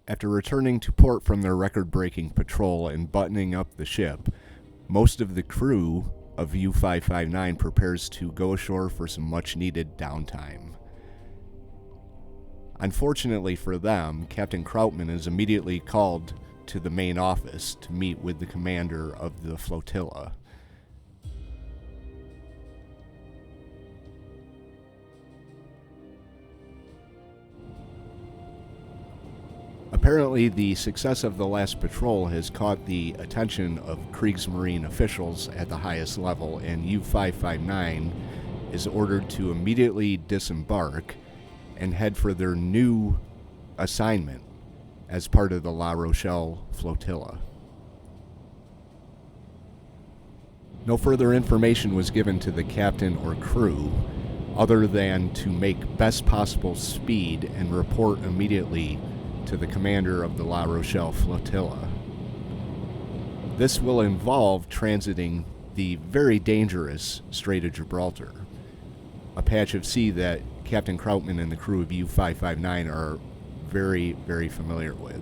After returning to port from their record-breaking patrol and buttoning up the ship, most of the crew of U-559 prepares to go ashore for some much-needed downtime. Unfortunately for them, Captain Krautmann is immediately called to the main office to meet with the commander of the flotilla. Apparently, the success of the last patrol has caught the attention of Kriegsmarine officials at the highest level, and U-559 is ordered to immediately disembark and head for their new assignment as part of the La Rochelle flotilla. No further information was given to the captain or crew other than to make best possible speed and report immediately to the commander of the La Rochelle flotilla. This will involve transiting the very dangerous Strait of Gibraltar, a patch of sea that Captain Krautmann and the crew of U-559 are very, very familiar with.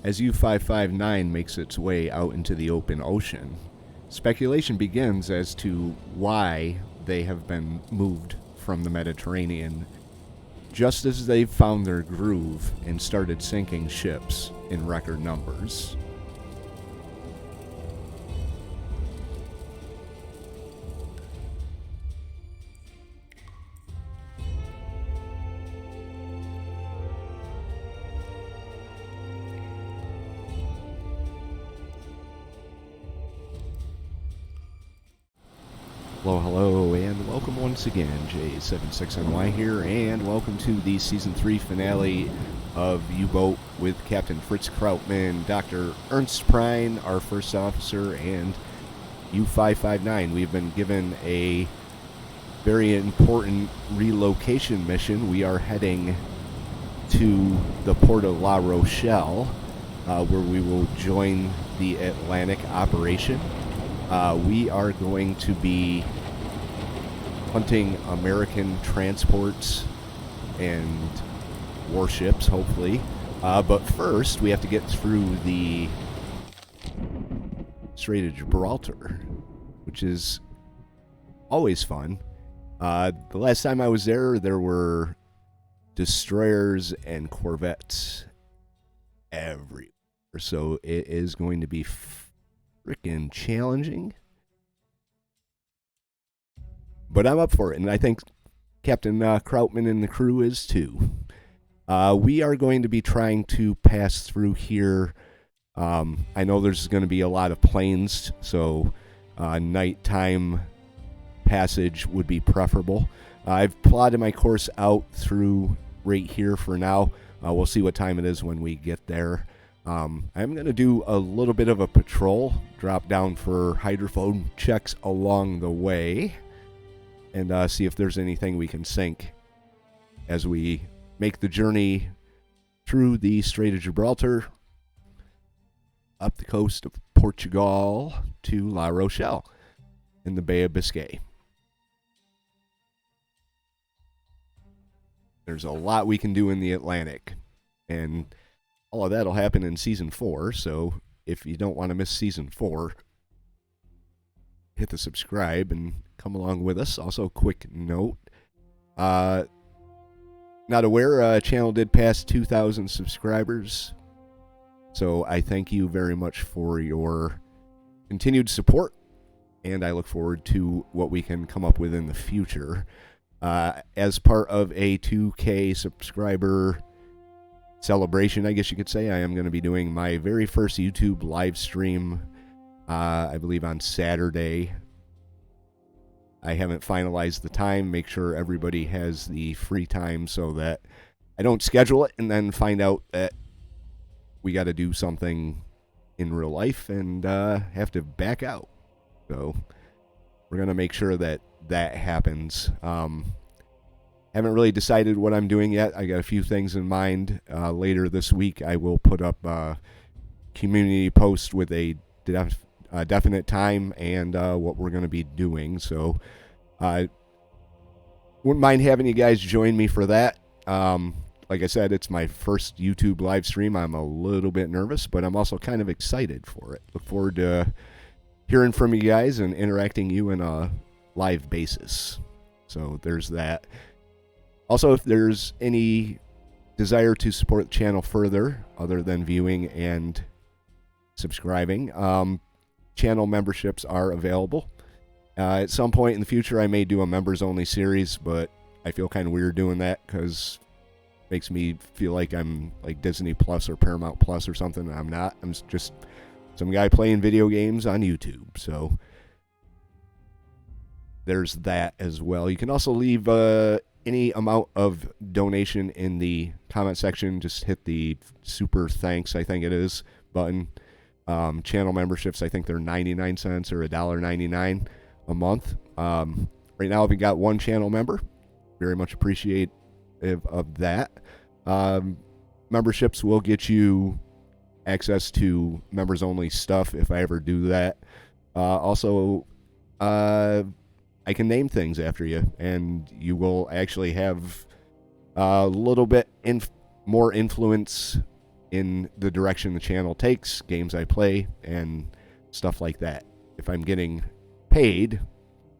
As U-559 makes its way out into the open ocean, speculation begins as to why they have been moved from the Mediterranean just as they've found their groove and started sinking ships in record numbers. Hello, and welcome once again. J76NY here, and welcome to the Season 3 finale of U-Boat with Captain Fritz Krautmann, Dr. Ernst Prine, our first officer, and U-559. We've been given a very important relocation mission. We are heading to the port of La Rochelle, where we will join the Atlantic operation. We are going to be hunting American transports and warships, hopefully. But first, we have to get through the Strait of Gibraltar, which is always fun. The last time I was there, there were destroyers and corvettes everywhere. So it is going to be freaking challenging, but I'm up for it, and I think Captain Krautmann and the crew is too. We are going to be trying to pass through here. I know there's going to be a lot of planes, so nighttime passage would be preferable. I've plotted my course out through right here for now. We'll see what time it is when we get there. I'm going to do a little bit of a patrol, drop down for hydrophone checks along the way, and see if there's anything we can sink as we make the journey through the Strait of Gibraltar, up the coast of Portugal to La Rochelle in the Bay of Biscay. There's a lot we can do in the Atlantic, and all of that will happen in Season 4, so if you don't want to miss Season 4, hit the subscribe and come along with us. Also, quick note, not aware, channel did pass 2,000 subscribers, so I thank you very much for your continued support, and I look forward to what we can come up with in the future. As part of a 2K subscriber celebration, I guess you could say, I am going to be doing my very first YouTube live stream, I believe on Saturday. I haven't finalized the time. Make sure everybody has the free time so that I don't schedule it and then find out that we got to do something in real life and have to back out. So we're going to make sure that that happens. Haven't really decided what I'm doing yet. I got a few things in mind. Later this week, I will put up a community post with a a definite time and what we're going to be doing. So wouldn't mind having you guys join me for that. Like I said, it's my first YouTube live stream. I'm a little bit nervous, but I'm also kind of excited for it. Look forward to hearing from you guys and interacting you in a live basis. So there's that. Also, if there's any desire to support the channel further, other than viewing and subscribing, channel memberships are available. At some point in the future, I may do a members-only series, but I feel kind of weird doing that because it makes me feel like I'm like Disney Plus or Paramount Plus or something. I'm not. I'm just some guy playing video games on YouTube. So there's that as well. You can also leave any amount of donation in the comment section. Just hit the super thanks, I think it is, button. Channel memberships, I think they're 99 cents or $1.99 a month. Right now, we've got one channel member. Very much appreciative of that. Memberships will get you access to members-only stuff if I ever do that. Also, I can name things after you, and you will actually have a little bit more influence in the direction the channel takes, games I play, and stuff like that. If I'm getting paid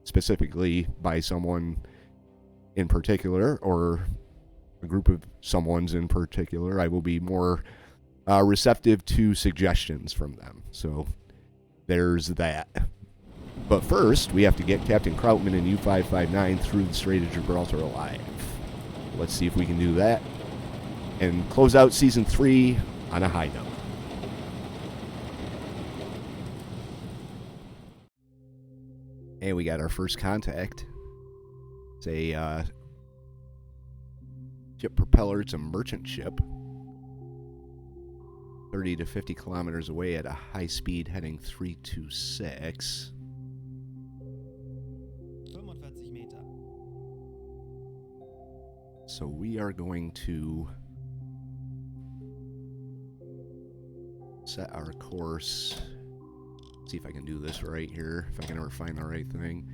specifically by someone in particular, or a group of someones in particular, I will be more receptive to suggestions from them. So there's that. But first, we have to get Captain Krautmann and U-559 through the Strait of Gibraltar alive. Let's see if we can do that and close out Season 3 on a high note. And we got our first contact. It's a ship propeller. It's a merchant ship. 30 to 50 kilometers away at a high speed heading 326. 45 Meter. So we are going to set our course. See if I can do this right here, if I can ever find the right thing.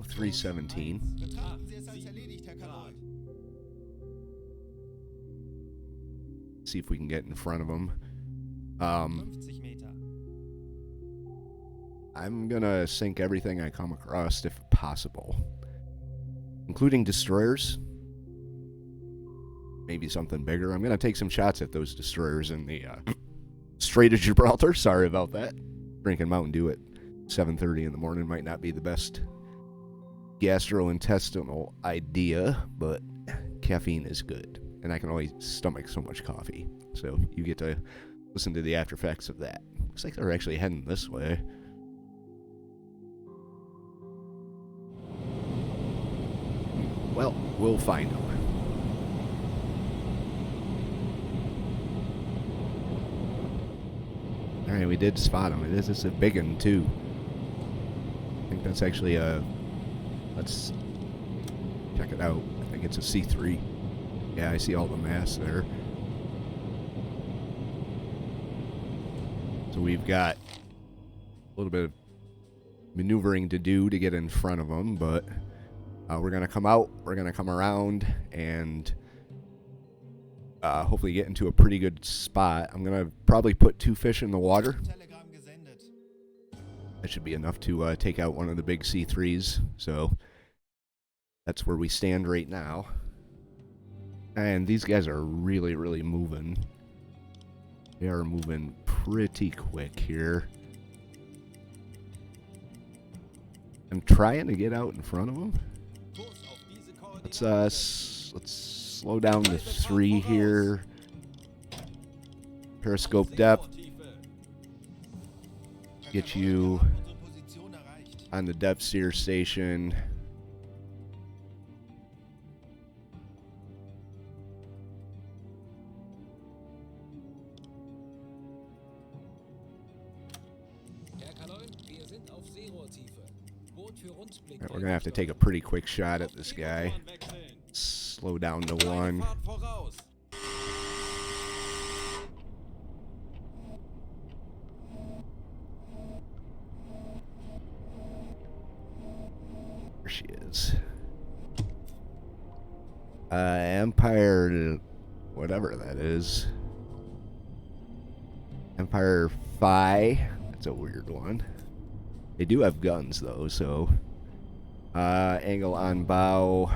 Oh, 317. Betrachten Sie es als erledigt, Herr Kapitän. See if we can get in front of them. 50 Meter. I'm gonna sink everything I come across if possible, including destroyers. Maybe something bigger. I'm gonna take some shots at those destroyers in the Strait of Gibraltar. Sorry about that. Drinking Mountain Dew at 7:30 in the morning might not be the best gastrointestinal idea, but caffeine is good, and I can only stomach so much coffee. So you get to listen to the after effects of that. Looks like they're actually heading this way. Well, we'll find them. Alright, we did spot him. It's a big one, too. I think that's actually a... Let's check it out. I think it's a C3. Yeah, I see all the mass there. So we've got a little bit of maneuvering to do to get in front of them, but we're going to come out, we're going to come around, and hopefully get into a pretty good spot. I'm going to probably put 2 fish in the water. That should be enough to take out one of the big C3s. So that's where we stand right now. And these guys are really, really moving. They are moving pretty quick here. I'm trying to get out in front of them. Let's slow down to 3 here. Periscope depth. Get you on the depth seer station. Right, we're gonna have to take a pretty quick shot at this guy. Slow down to 1. Empire, whatever that is. Empire Phi. That's a weird one. They do have guns though, so angle on bow.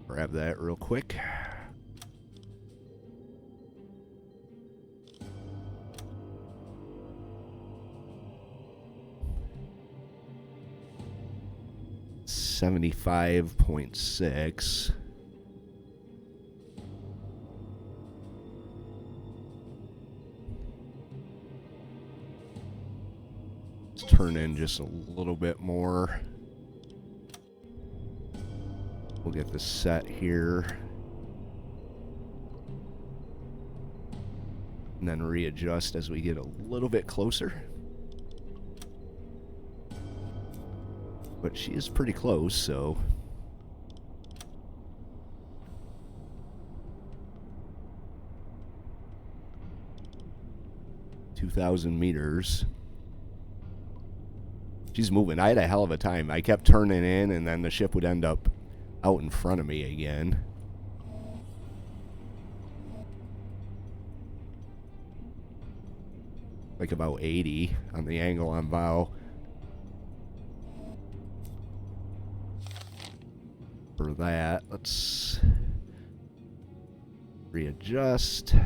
Grab that real quick. $75.6. Let's turn in just a little bit more. We'll get this set here. And then readjust as we get a little bit closer. But she is pretty close, so... ...2,000 meters. She's moving. I had a hell of a time. I kept turning in, and then the ship would end up out in front of me again. Like about 80 on the angle on bow. For that, let's readjust.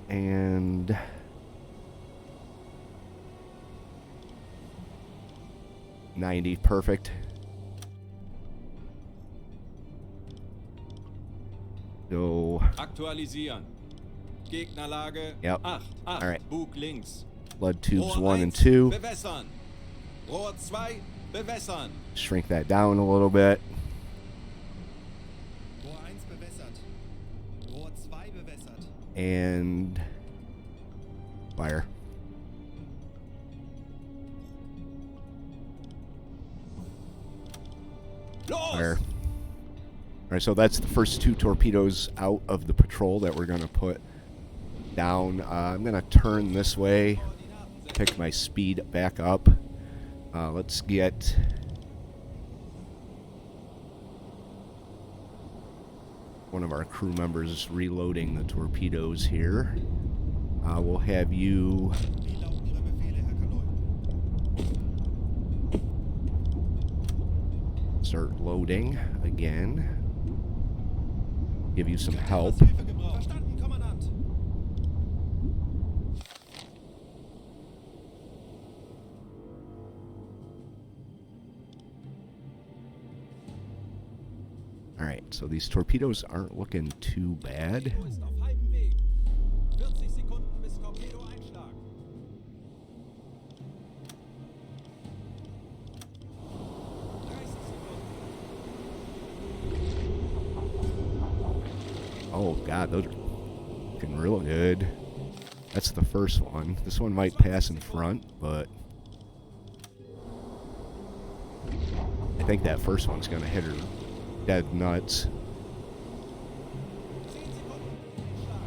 And $90, perfect. So Aktualisieren. Gegnerlage. Yep. 8, 8. All right. Bug links. Blood tubes Rohr 1 1, and 2. Bewässern. Rohr 2, bewässern. Shrink that down a little bit. Rohr 1 bewässert. Rohr 2 bewässert. And fire. Los! Fire. All right, so that's the first 2 torpedoes out of the patrol that we're going to put down. I'm going to turn this way, pick my speed back up. Let's get one of our crew members reloading the torpedoes here. We'll have you Wie lauten Ihre Befehle, Herr Kanoi? start loading again. Give you some help. Hilfe gebraucht. Verstanden, Kommandant. Alright, so these torpedoes aren't looking too bad. Torpedo ist auf halbem Weg. 40 Sekunden bis Torpedo-Einschlag. 30 Sekunden. Oh god, those are looking real good. That's the first one. This one might pass in front, but I think that first one's gonna hit her dead nuts. 10 Sekunden. Einschlag.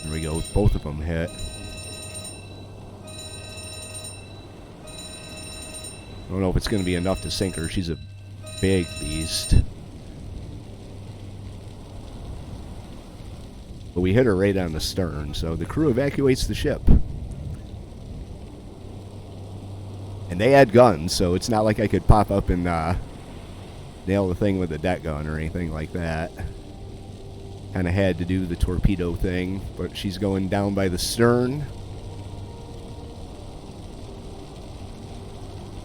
There we go, both of them hit. I don't know if it's going to be enough to sink her. She's a big beast. But we hit her right on the stern, so the crew evacuates the ship. And they had guns, so it's not like I could pop up and nail the thing with a deck gun or anything like that. Kind of had to do the torpedo thing, but she's going down by the stern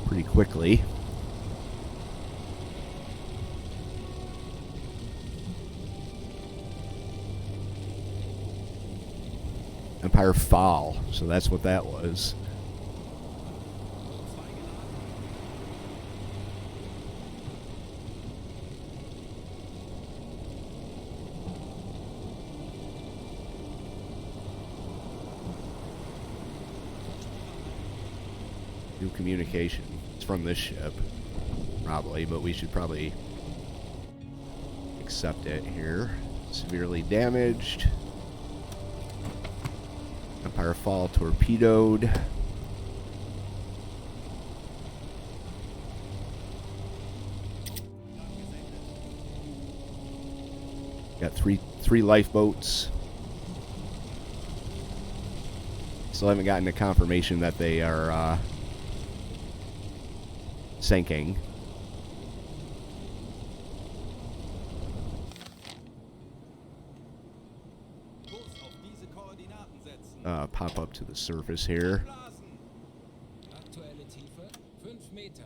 pretty quickly. Empire Fall. So that's what that was. New communication. It's from this ship. Probably, but we should probably accept it here. Severely damaged. Empire Fall torpedoed. Got three lifeboats. Still haven't gotten a confirmation that they are sinking. Pop up to the surface here. Aktuelle Tiefe 5 Meter.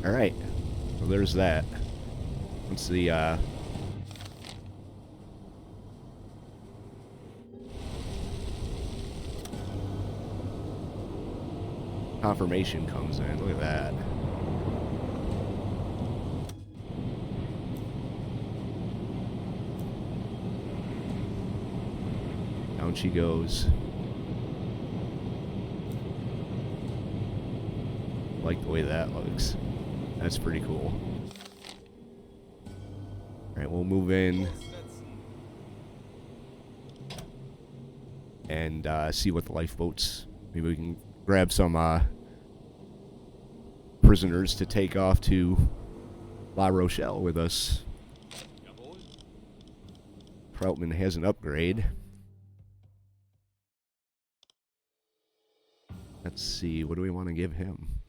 All right, so there's that. Once the confirmation comes in, look at that. Down she goes. Like the way that looks. That's pretty cool. Alright, we'll move in and see what the lifeboats. Maybe we can grab some prisoners to take off to La Rochelle with us. Krautmann has an upgrade. Let's see, what do we want to give him?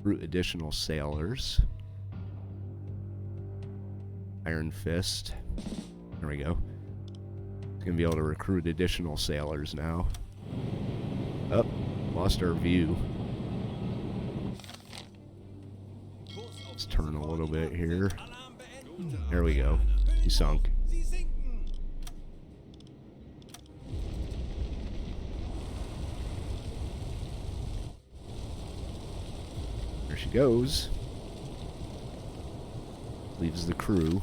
Recruit additional sailors. Iron Fist. There we go. He's going to be able to recruit additional sailors now. Oh, lost our view. Let's turn a little bit here. There we go. He sunk. There she goes. Leaves the crew.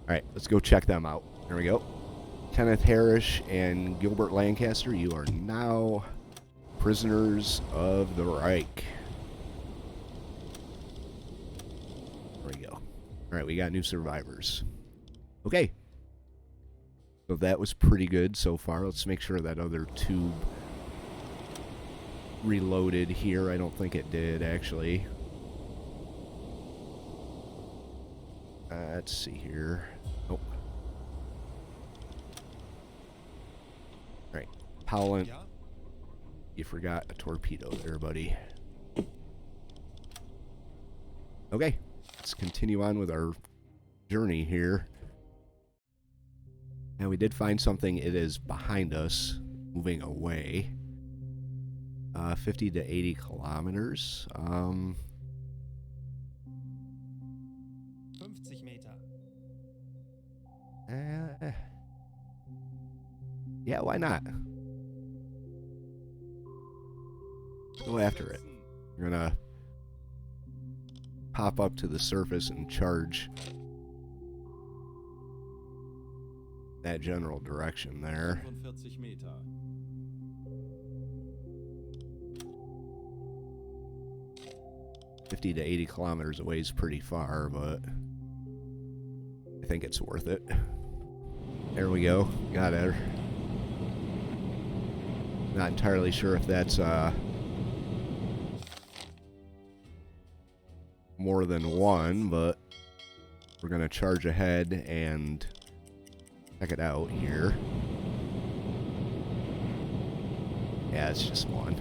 Alright, let's go check them out. There we go. Kenneth Harris and Gilbert Lancaster, you are now prisoners of the Reich. There we go. Alright, we got new survivors. Okay. So that was pretty good so far. Let's make sure that other tube reloaded here. I don't think it did, actually. Let's see here. Oh. Right. Howland. You forgot a torpedo there, buddy. Okay. Let's continue on with our journey here. Now, we did find something. It is behind us, moving away. 50 to 80 kilometers. 50 Meter. Yeah, why not? Go after it. We're gonna pop up to the surface and charge that general direction there. 45 Meter. $50 to 80 kilometers away is pretty far, but I think it's worth it. There we go. Got her. Not entirely sure if that's more than one, but we're gonna charge ahead and check it out here. Yeah, it's just one.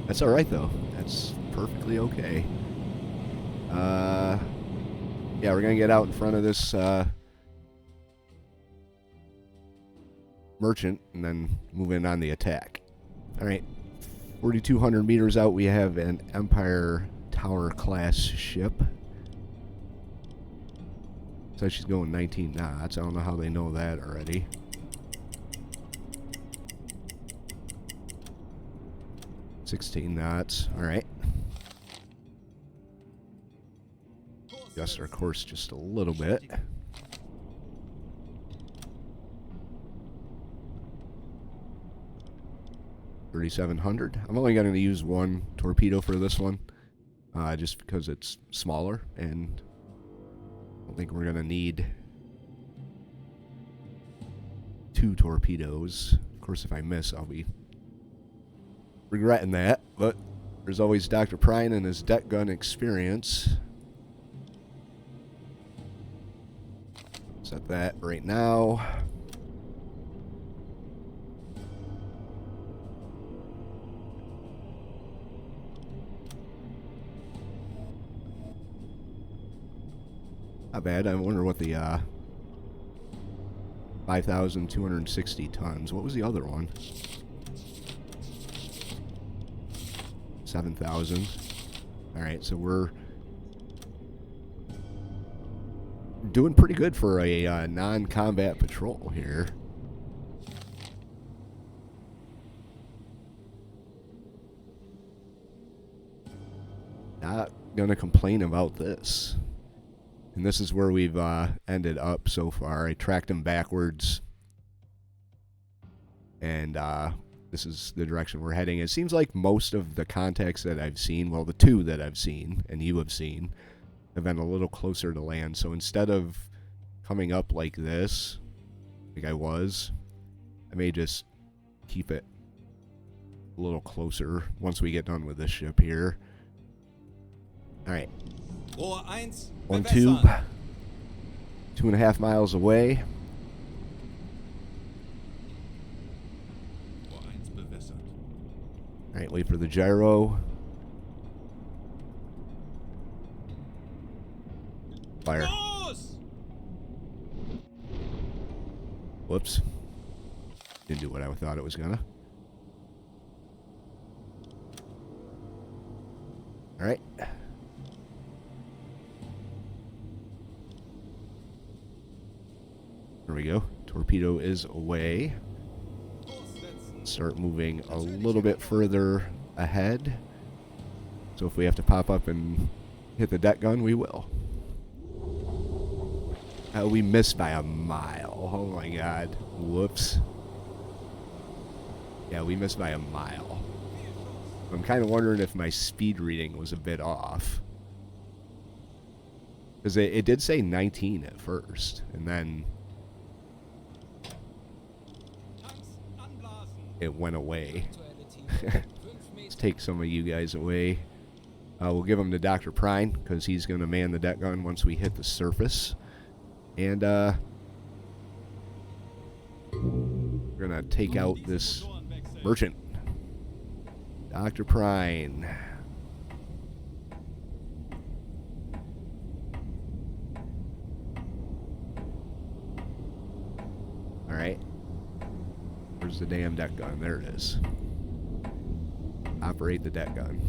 That's alright though. That's perfectly okay. Yeah, we're going to get out in front of this merchant and then move in on the attack. All right. 4,200 meters out, we have an Empire Tower class ship. Says she's going 19 knots. I don't know how they know that already. $16 knots. All right. Adjust our course just a little bit. $3,700. I'm only going to use one torpedo for this one, just because it's smaller, and I don't think we're going to need 2 torpedoes. Of course, if I miss, I'll be regretting that, but there's always Dr. Prine and his deck gun experience. Set that right now. Not bad. I wonder what the 5,260 tons. What was the other one? 7,000. All right, so we're doing pretty good for a non-combat patrol here. Not gonna complain about this. And this is where we've ended up so far. I tracked him backwards. And this is the direction we're heading. It seems like most of the contacts that I've seen, well, the 2 that I've seen, and you have seen, have been a little closer to land. So instead of coming up like this, like I was, I may just keep it a little closer once we get done with this ship here. All right. Rohr 1, One tube, bewässern. 2.5 miles away. Rohr 1 bewässert. All right, wait for the gyro. Fire. Los! Whoops. Didn't do what I thought it was gonna. All right. There we go. Torpedo is away. Start moving a little bit further ahead. So if we have to pop up and hit the deck gun, we will. We missed by a mile. Oh my god. Whoops. Yeah, we missed by a mile. I'm kind of wondering if my speed reading was a bit off. Because it did say 19 at first. And then it went away. Let's take some of you guys away. We'll give them to Dr. Prine, because he's going to man the deck gun once we hit the surface. And we're going to take out this merchant. Dr. Prine. Alright. Where's the damn deck gun? There it is. Operate the deck gun.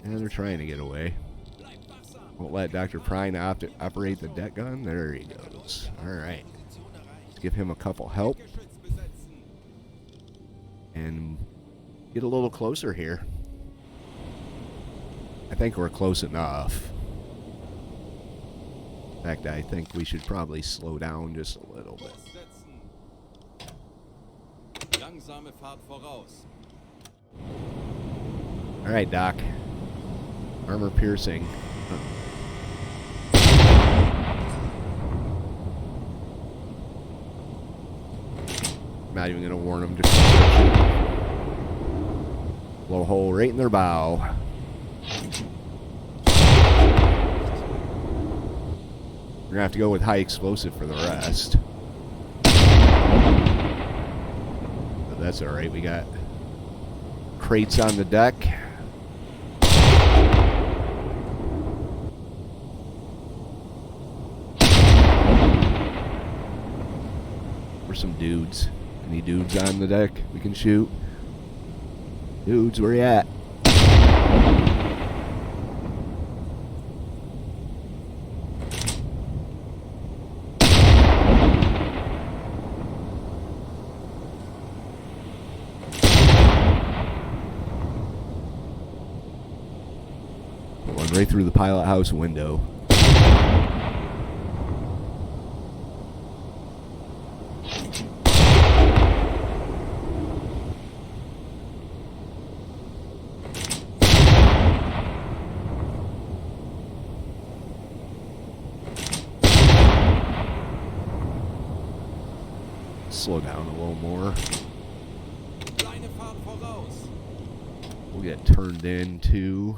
And they're trying to get away. Won't let Dr. Prine operate the deck gun. There he goes. Alright. Let's give him a couple help. And get a little closer here. I think we're close enough. In fact, I think we should probably slow down just a little bit. Langsame Fahrt voraus. Alright, Doc. Armor piercing. Not even gonna warn them. Just blow a hole right in their bow. We're gonna have to go with high explosive for the rest. But that's alright. We got crates on the deck. some dudes. Any dudes on the deck we can shoot? Dudes, where you at? Going right through the pilot house window. Slow down a little more. Kleine Fahrt voraus. We'll get turned into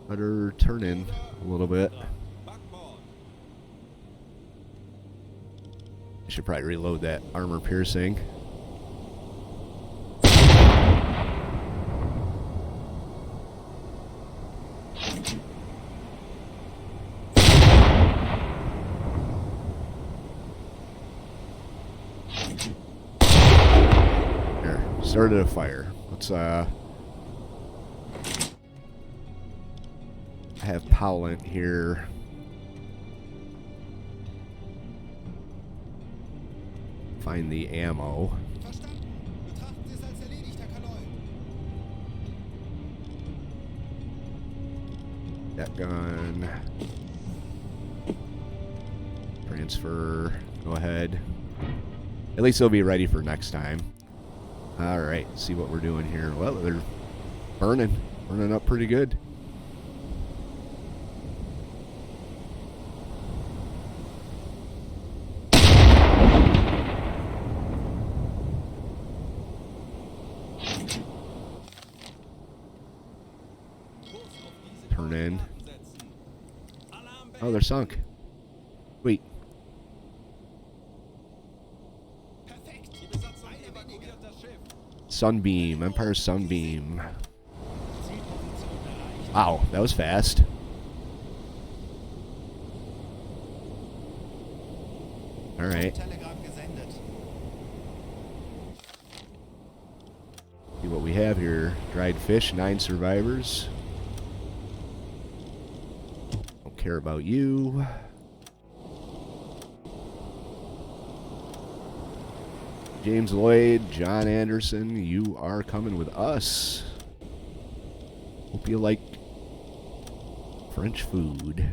better turn in a little bit. Backbord. I should probably reload that armor piercing. There, started a fire. Let's have Powlant here. Find the ammo. Verstanden. Betrachten Sie es als erledigt, Herr Kanoy. That gun. Transfer. Go ahead. At least they'll be ready for next time. Alright, see what we're doing here. Well, they're burning. Burning up pretty good. Turn in. Oh, they're sunk. Wait. Perfekt. Die Besatzung evakuiert das Schiff. Sunbeam. Empire Sunbeam. Wow, that was fast. Alright. Telegramm gesendet. See what we have here. Dried fish, 9 survivors. Don't care about you. James Lloyd, John Anderson, you are coming with us. Hope you like French food.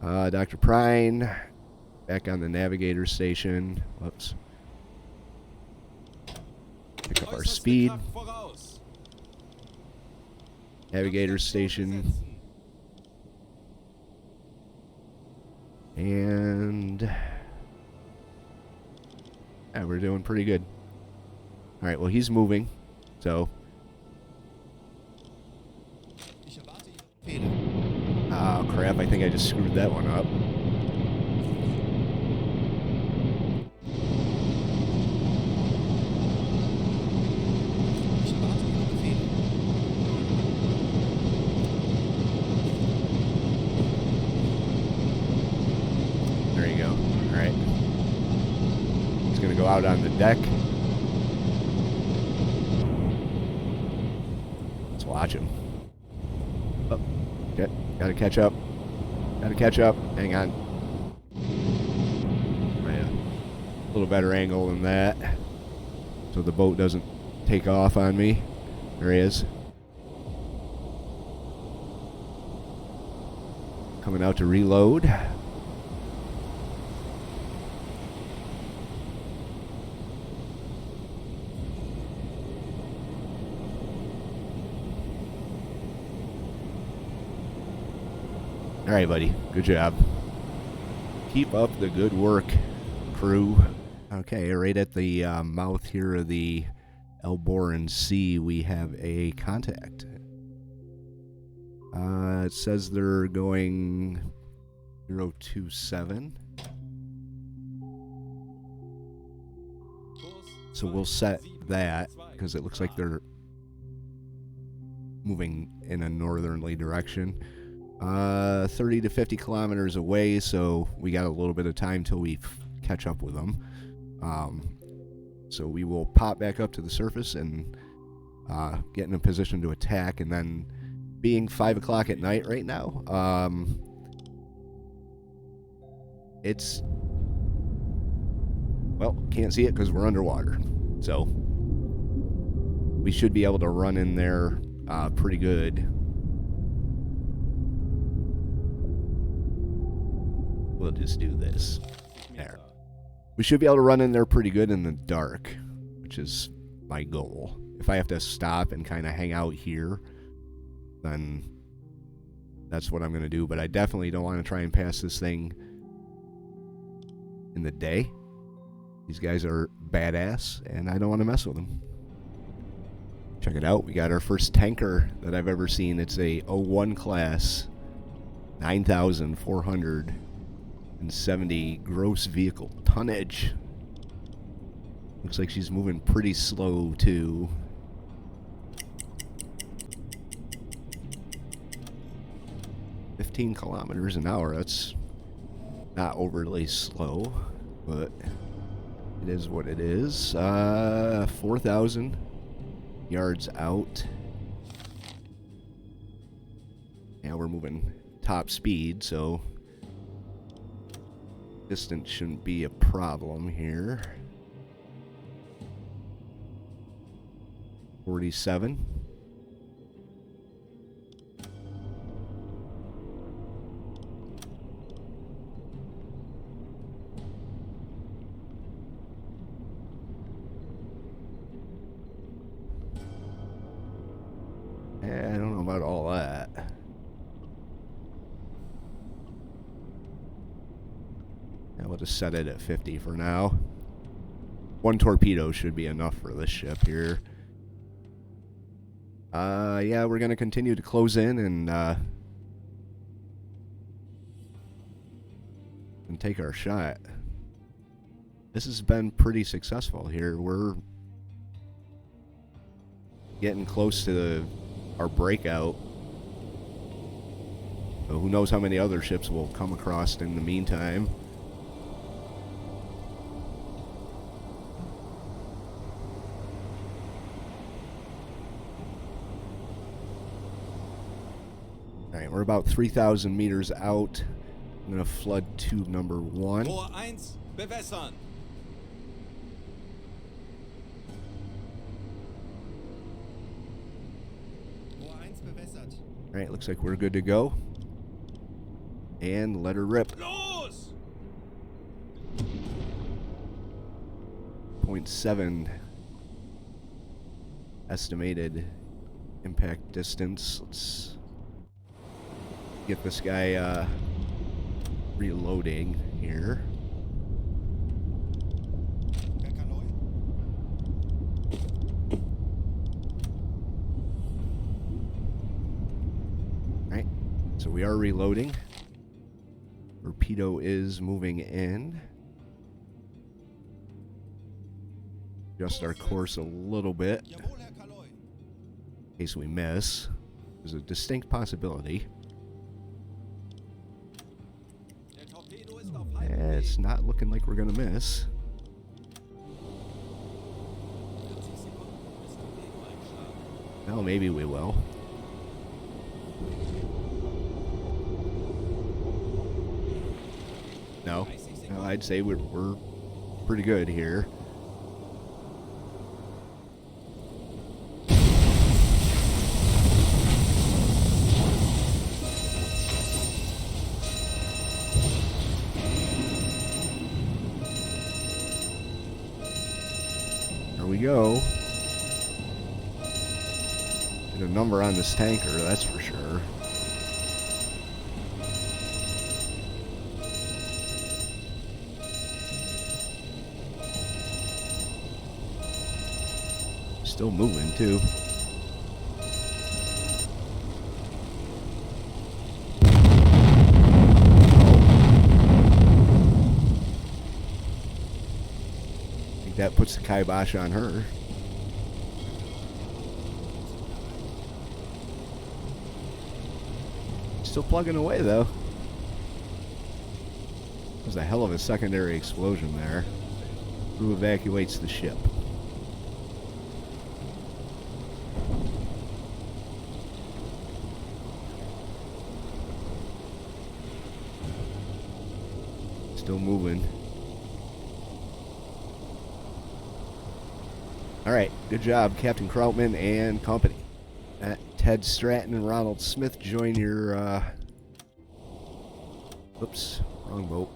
Dr. Prine, back on the navigator station. Whoops. Pick up our Äußerste speed. Kraft voraus. Navigator station. And yeah, we're doing pretty good. Alright, well, he's moving. So, Ich erwarte Ihre Befehle. oh crap, I think I just screwed that one up. Ich erwarte Ihre Befehle. There you go. Alright. He's gonna go out on the deck. Let's watch him. Oh, okay. Gotta catch up. Gotta catch up. Hang on. Yeah. A little better angle than that. So the boat doesn't take off on me. There he is. Coming out to reload. All right, buddy. Good job. Keep up the good work, crew. Okay, right at the mouth here of the Elboran Sea, we have a contact. It says they're going 027. So we'll set that because it looks like they're moving in a northerly direction. 30 to 50 kilometers away, so we got a little bit of time till we catch up with them. So we will pop back up to the surface and get in a position to attack, and then being 5 o'clock at night right now, it's, well, can't see it because we're underwater, so we should be able to run in there pretty good. We'll just do this. There. We should be able to run in there pretty good in the dark, which is my goal. If I have to stop and kind of hang out here, then that's what I'm going to do. But I definitely don't want to try and pass this thing in the day. These guys are badass, and I don't want to mess with them. Check it out. We got our first tanker that I've ever seen. It's a 01 class, 9,470 gross vehicle tonnage. Looks like she's moving pretty slow, too. kilometers an hour. That's not overly slow, but it is what it is. 4,000 yards out. Now we're moving top speed, so distance shouldn't be a problem here. 47. I don't know about all that. Yeah, we'll just set it at 50 for now. One torpedo should be enough for this ship here. Yeah, we're going to continue to close in and take our shot. This has been pretty successful here. We're getting close to our breakout. So who knows how many other ships will come across in the meantime. Alright, we're about 3,000 meters out. I'm going to flood tube number 1. Rohr 1, bewässern. Rohr 1 bewässert. Alright, looks like we're good to go. And let her rip. Los! 0.7 estimated impact distance. Let's get this guy reloading here. Alright, so we are reloading. Torpedo is moving in. Adjust our course a little bit in Jawohl, Herr Kaloi. case we miss. There's a distinct possibility. Der Torpedo ist auf halbem And Weg. it's not looking like we're gonna miss. 40 Sekunden bis Torpedo einschlagen. Well, maybe we will. No, no, I'd say we're pretty good here. There we go. Get a number on this tanker, that's for sure. Still moving too. I think that puts the kibosh on her. Still plugging away, though. There's a hell of a secondary explosion there. Who evacuates the ship? Still moving. Alright, good job, Captain Krautmann and company. Ted Stratton and Ronald Smith join your, Oops, wrong boat.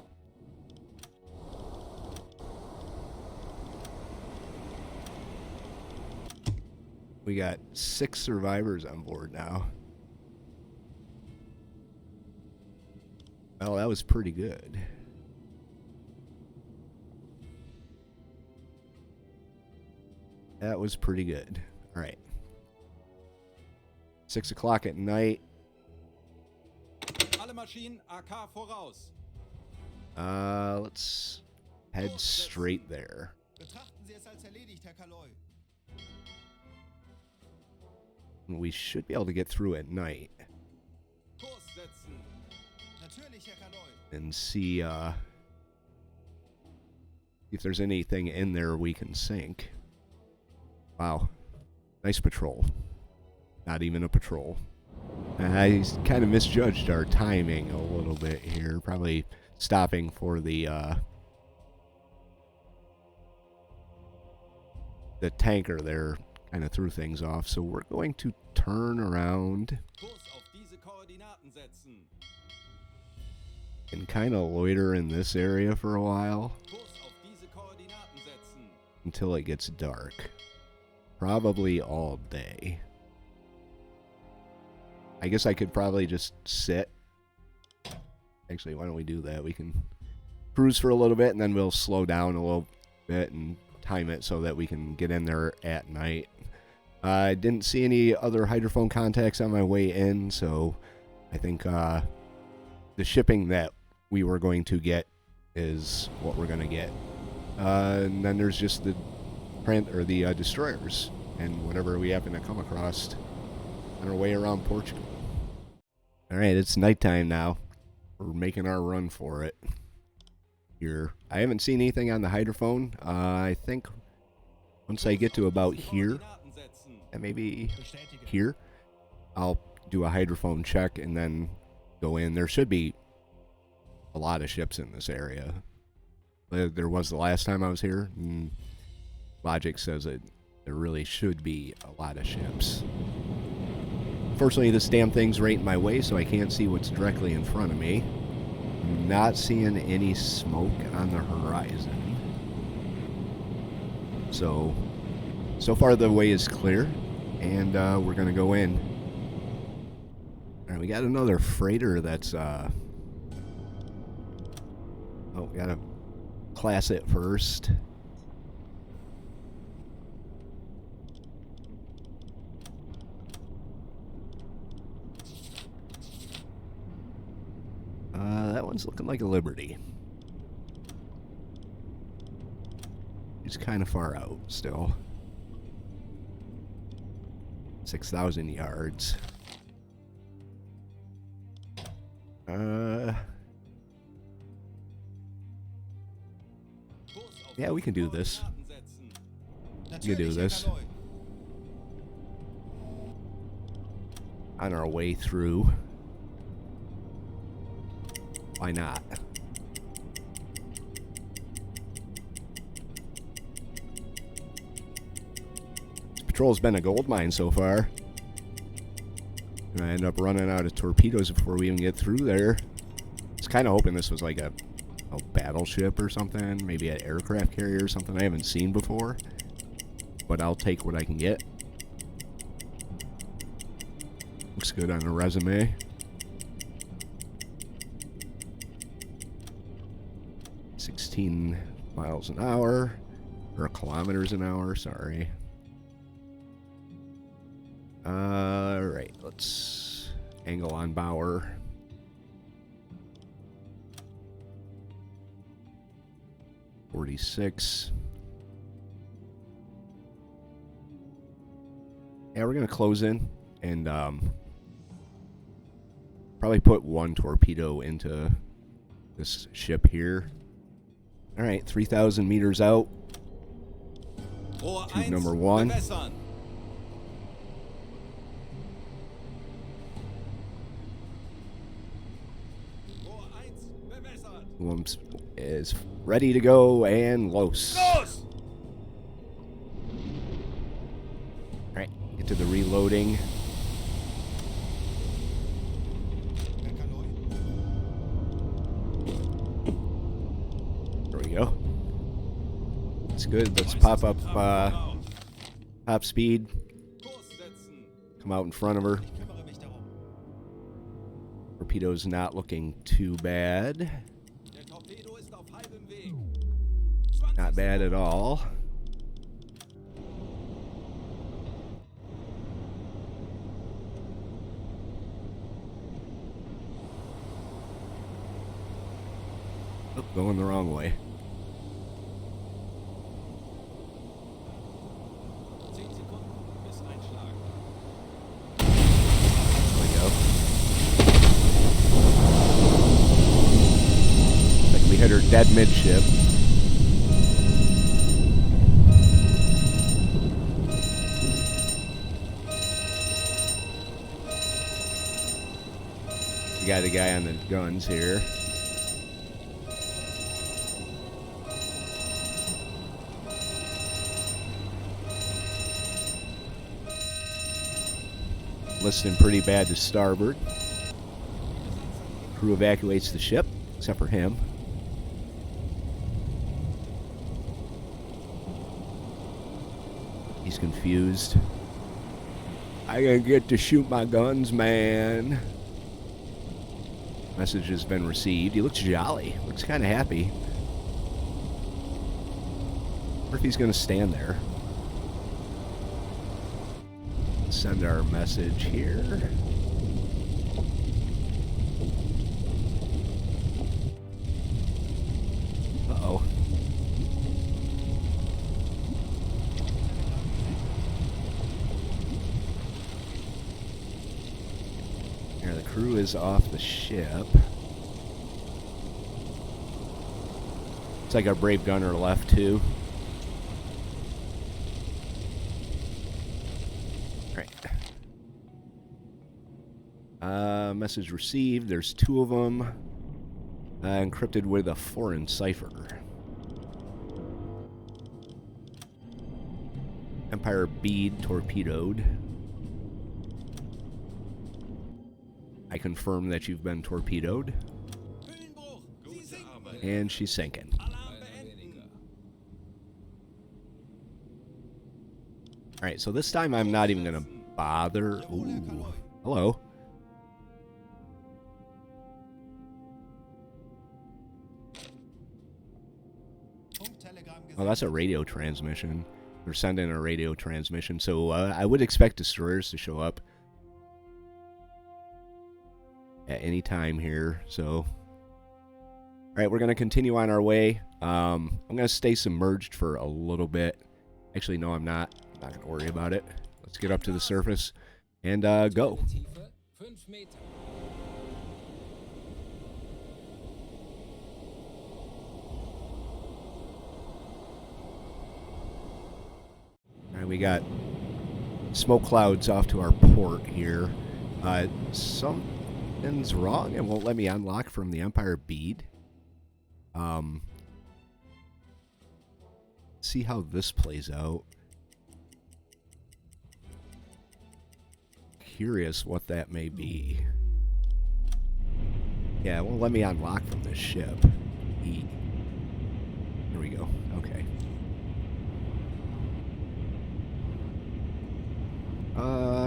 We got 6 survivors on board now. Well, that was pretty good. That was pretty good. All right. 6 o'clock at night. Alle Maschinen AK voraus. Let's head straight there. Betrachten Sie es als erledigt, Herr Kaloy. We should be able to get through at night Kurs setzen. Natürlich, Herr Kaloy. and see if there's anything in there we can sink. Wow. Nice patrol. Not even a patrol. I kind of misjudged our timing a little bit here. Probably stopping for the tanker there kind of threw things off. So we're going to turn around Kurs auf diese Koordinaten setzen. and kind of loiter in this area for a while Kurs auf diese Koordinaten setzen. until it gets dark. Probably all day. I guess I could probably just sit. Actually, why don't we do that? We can cruise for a little bit and then we'll slow down a little bit and time it so that we can get in there at night. I didn't see any other hydrophone contacts on my way in, so I think the shipping that we were going to get is what we're going to get. And then there's just the destroyers and whatever we happen to come across on our way around Portugal. Alright, it's nighttime now. We're making our run for it here. I haven't seen anything on the hydrophone. I think once I get to about here, and maybe here, I'll do a hydrophone check and then go in. There should be a lot of ships in this area. There was the last time I was here, and logic says that there really should be a lot of ships. Fortunately, this damn thing's right in my way, so I can't see what's directly in front of me. I'm not seeing any smoke on the horizon. So far the way is clear, and we're going to go in. Alright, we got another freighter that's, oh, we got to class it first. That one's looking like a Liberty. It's kind of far out still. 6,000 yards. Yeah, we can do this. You can do this. On our way through. Why not? This patrol's been a gold mine so far. And I end up running out of torpedoes before we even get through there. I was kind of hoping this was like a battleship or something. Maybe an aircraft carrier or something I haven't seen before. But I'll take what I can get. Looks good on the resume. 16 miles an hour, or kilometers an hour, sorry. Alright, let's angle on bower. .46. Yeah, we're gonna close in and Probably put one torpedo into this ship here. All right, 3,000 meters out. Rohr Tube 1, number 1. bewässern. Rohr 1, bewässert. Wumps is ready to go and los. Los! All right, get to the reloading. There we go. It's good. Let's pop up top speed. Kurs setzen. Come out in front of her. Kümmere mich darum. Torpedo's not looking too bad. Der Torpedo ist auf halbem Weg. Not bad at all. Oh, going the wrong way. 10 Sekunden bis Einschlag. There we go. Like we hit her dead midship. You got the guy on the guns here. Listing pretty bad to starboard. Crew evacuates the ship, except for him. He's confused. I gotta get to shoot my guns, man. Message has been received. He looks jolly. Looks kind of happy. Wonder if he's gonna stand there. Send our message here. Uh-oh. Here, the crew is off the ship. Looks like our brave gunner left too. Message received. There's 2 of them. Encrypted with a foreign cipher. Empire bead torpedoed. I confirm that you've been torpedoed. Hüllenbruch. Sie sinken. And she's sinking. Alarm beenden. Alright, so this time I'm not even going to bother. Ooh. Hello. Oh, that's a radio transmission. We're sending a radio transmission, so I would expect destroyers to show up at any time here. So, all right, we're going to continue on our way. I'm going to stay submerged for a little bit. Actually, no, I'm not. I'm not going to worry about it. Let's get up to the surface and go. Tiefe 5 Meter. Alright, we got smoke clouds off to our port here. Something's wrong. It won't let me unlock from the Empire bead. See how this plays out. Curious what that may be. Yeah, it won't let me unlock from this ship. E. There we go. Okay.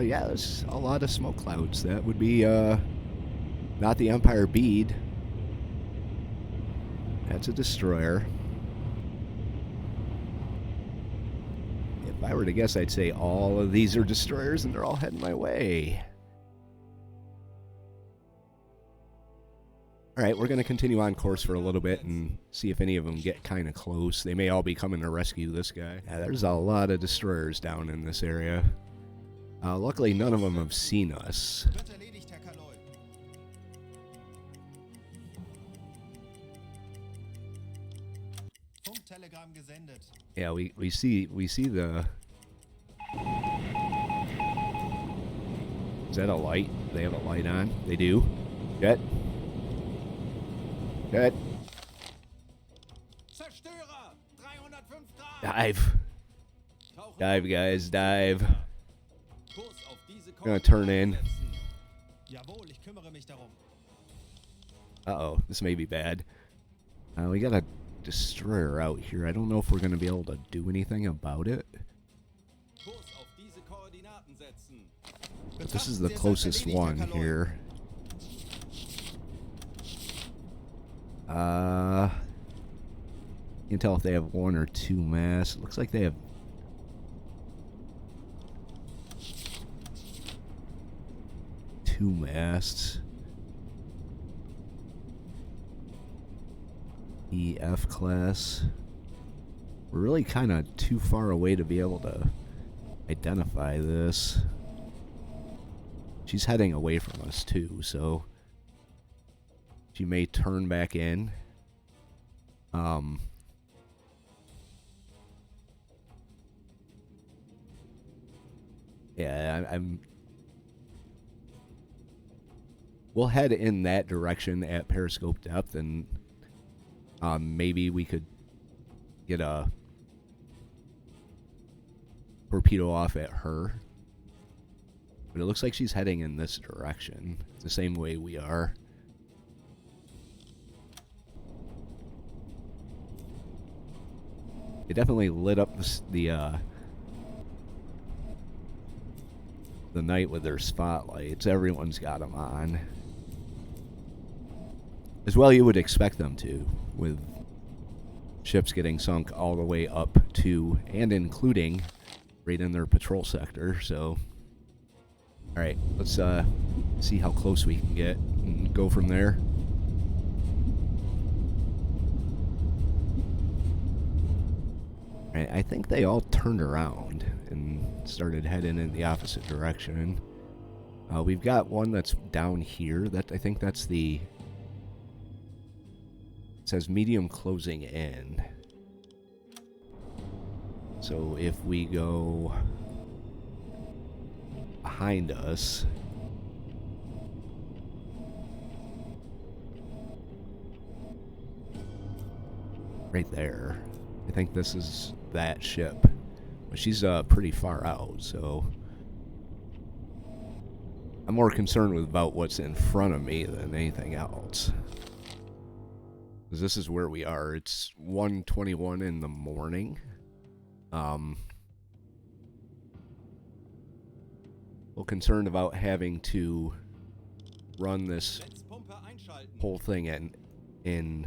Yeah, there's a lot of smoke clouds. That would be, not the Empire bead. That's a destroyer. If I were to guess, I'd say all of these are destroyers and they're all heading my way. Alright, we're going to continue on course for a little bit and see if any of them get kind of close. They may all be coming to rescue this guy. Yeah, there's a lot of destroyers down in this area. Luckily, none of them have seen us. Wird erledigt, Herr Kanoi. gesendet. Yeah, we see the. Is that a light? They have a light on. They do. Jet. Jet. Zerstörer! 305 Grad! Dive. Tauchen Dive, auf guys. 50 Dive. Grad. Kurs auf diese Gonna turn Koordinaten in. setzen. Jawohl, ich kümmere mich darum. Uh-oh, this may be bad. We got a destroyer out here. I don't know if we're gonna be able to do anything about it. Kurs auf diese Koordinaten setzen. But this is the Betrachten Sie es als closest erledigt, one Herr Kalon. here. You can tell if they have one or two masts. It looks like they have two masts. EF class. We're really kind of too far away to be able to identify this. She's heading away from us too, so she may turn back in. Yeah, I'm. We'll head in that direction at periscope depth, and maybe we could get a torpedo off at her. But it looks like she's heading in this direction. It's the same way we are. It definitely lit up the night with their spotlights. Everyone's got them on. As well, you would expect them to, with ships getting sunk all the way up to and including right in their patrol sector. So, all right, let's see how close we can get and go from there. All right, I think they all turned around and started heading in the opposite direction. We've got one that's down here. I think that's the. It says medium closing in. So if we go behind us, right there, I think this is that ship. But she's pretty far out, so I'm more concerned about what's in front of me than anything else. Because this is where we are. It's 1:21 in the morning. A little concerned about having to run this Netzpumpe einschalten. whole thing in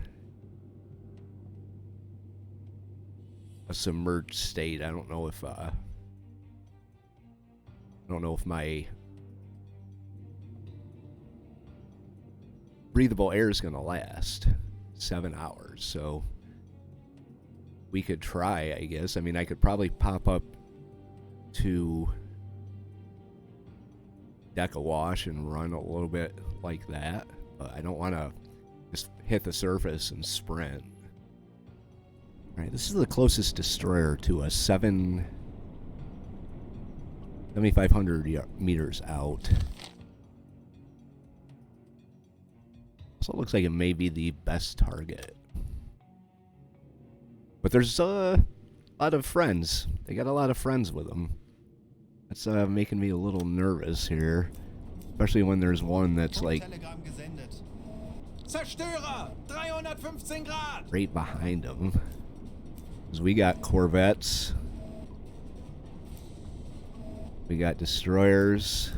a submerged state. I don't know if my breathable air is gonna last 7 hours, so we could try, I guess. I mean, I could probably pop up to deck a wash and run a little bit like that, but I don't want to just hit the surface and sprint. All right, this is the closest destroyer to us, 7,500 meters out. So it looks like it may be the best target. But there's a lot of friends. They got a lot of friends with them. That's making me a little nervous here. Especially when there's one that's like Telegramm gesendet. Zerstörer! 315 Grad! right behind them. Because we got corvettes. We got destroyers.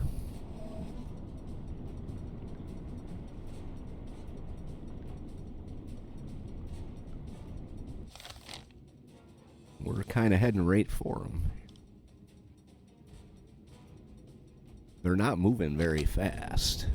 We're kind of heading right for them. They're not moving very fast.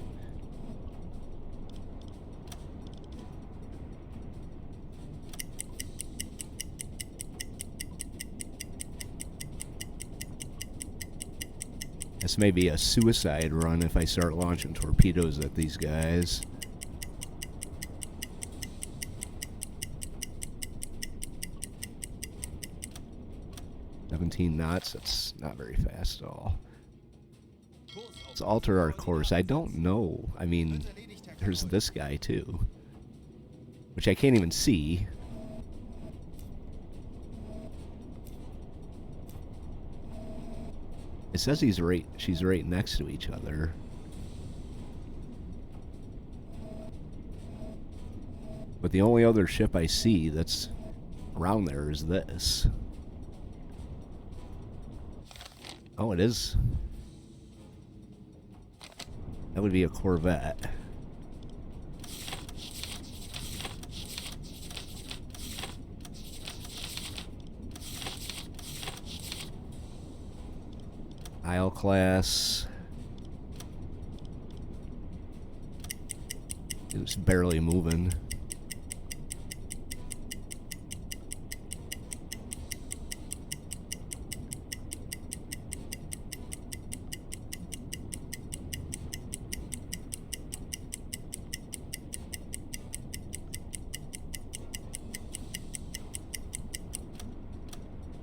This may be a suicide run if I start launching torpedoes at these guys. 17 knots. That's not very fast at all. Kurs Let's auf alter our course. I don't know. I mean, Wird erledigt, Herr there's Kanoi. this guy too, which I can't even see. It says she's right next to each other. But the only other ship I see that's around there is this. Oh, it is. That would be a Corvette. Isle class. It's barely moving.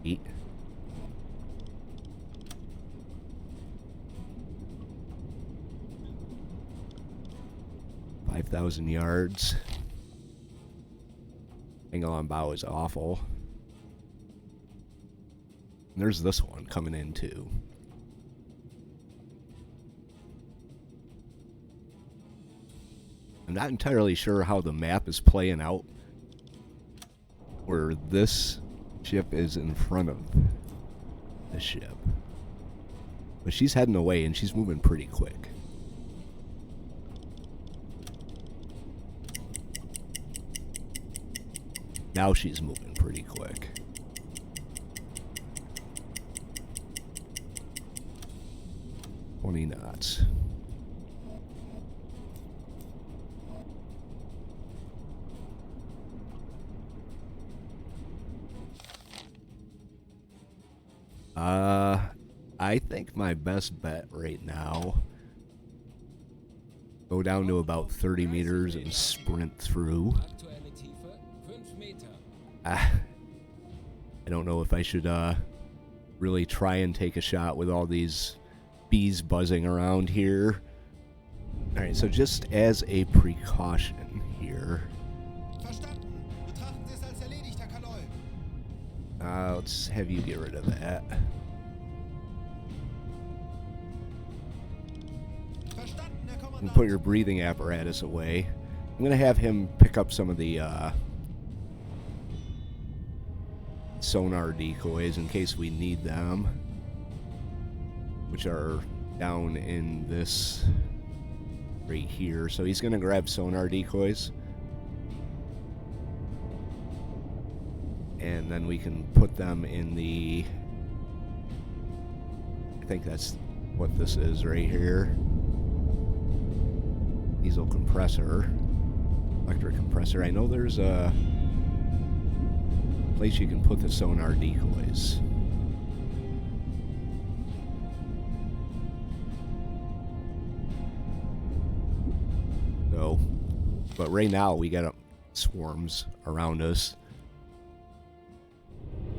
Eat. $5,000 yards. Angle on bow is awful. And there's this one coming in too. I'm not entirely sure how the map is playing out, where this ship is in front of the ship. But she's heading away and she's moving pretty quick. Now she's moving pretty quick. $20 knots. I think my best bet right now, go down to about 30 meters and sprint through. Aktuelle Tiefe 5 Meter. I don't know if I should really try and take a shot with all these bees buzzing around here. Alright, so just as a precaution here, Verstanden. Betrachten Sie es als erledigt, Herr Kanoi. let's have you get rid of that. Verstanden, Herr And Kommandant. put your breathing apparatus away. I'm going to have him pick up some of the sonar decoys in case we need them, which are down in this right here. So he's going to grab sonar decoys, and then we can put them in the, I think that's what this is right here. Diesel compressor, electric compressor. I know there's a place you can put the sonar decoys. So, but right now we got swarms around us.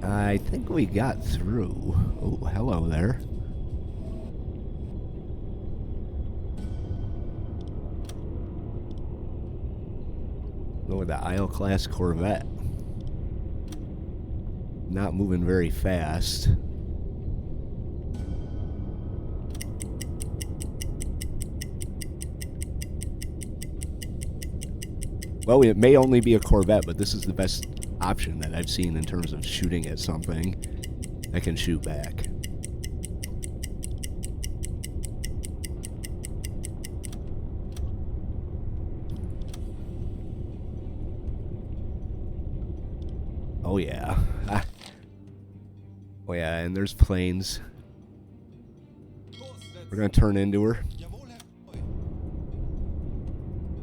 I think we got through. Oh, hello there. Go with the Isle class Corvette. Not moving very fast. Well, it may only be a Corvette, but this is the best option that I've seen in terms of shooting at something that can shoot back. Oh yeah. Oh yeah, and there's planes. Kurs setzen. We're gonna turn into her. Jawohl, Herr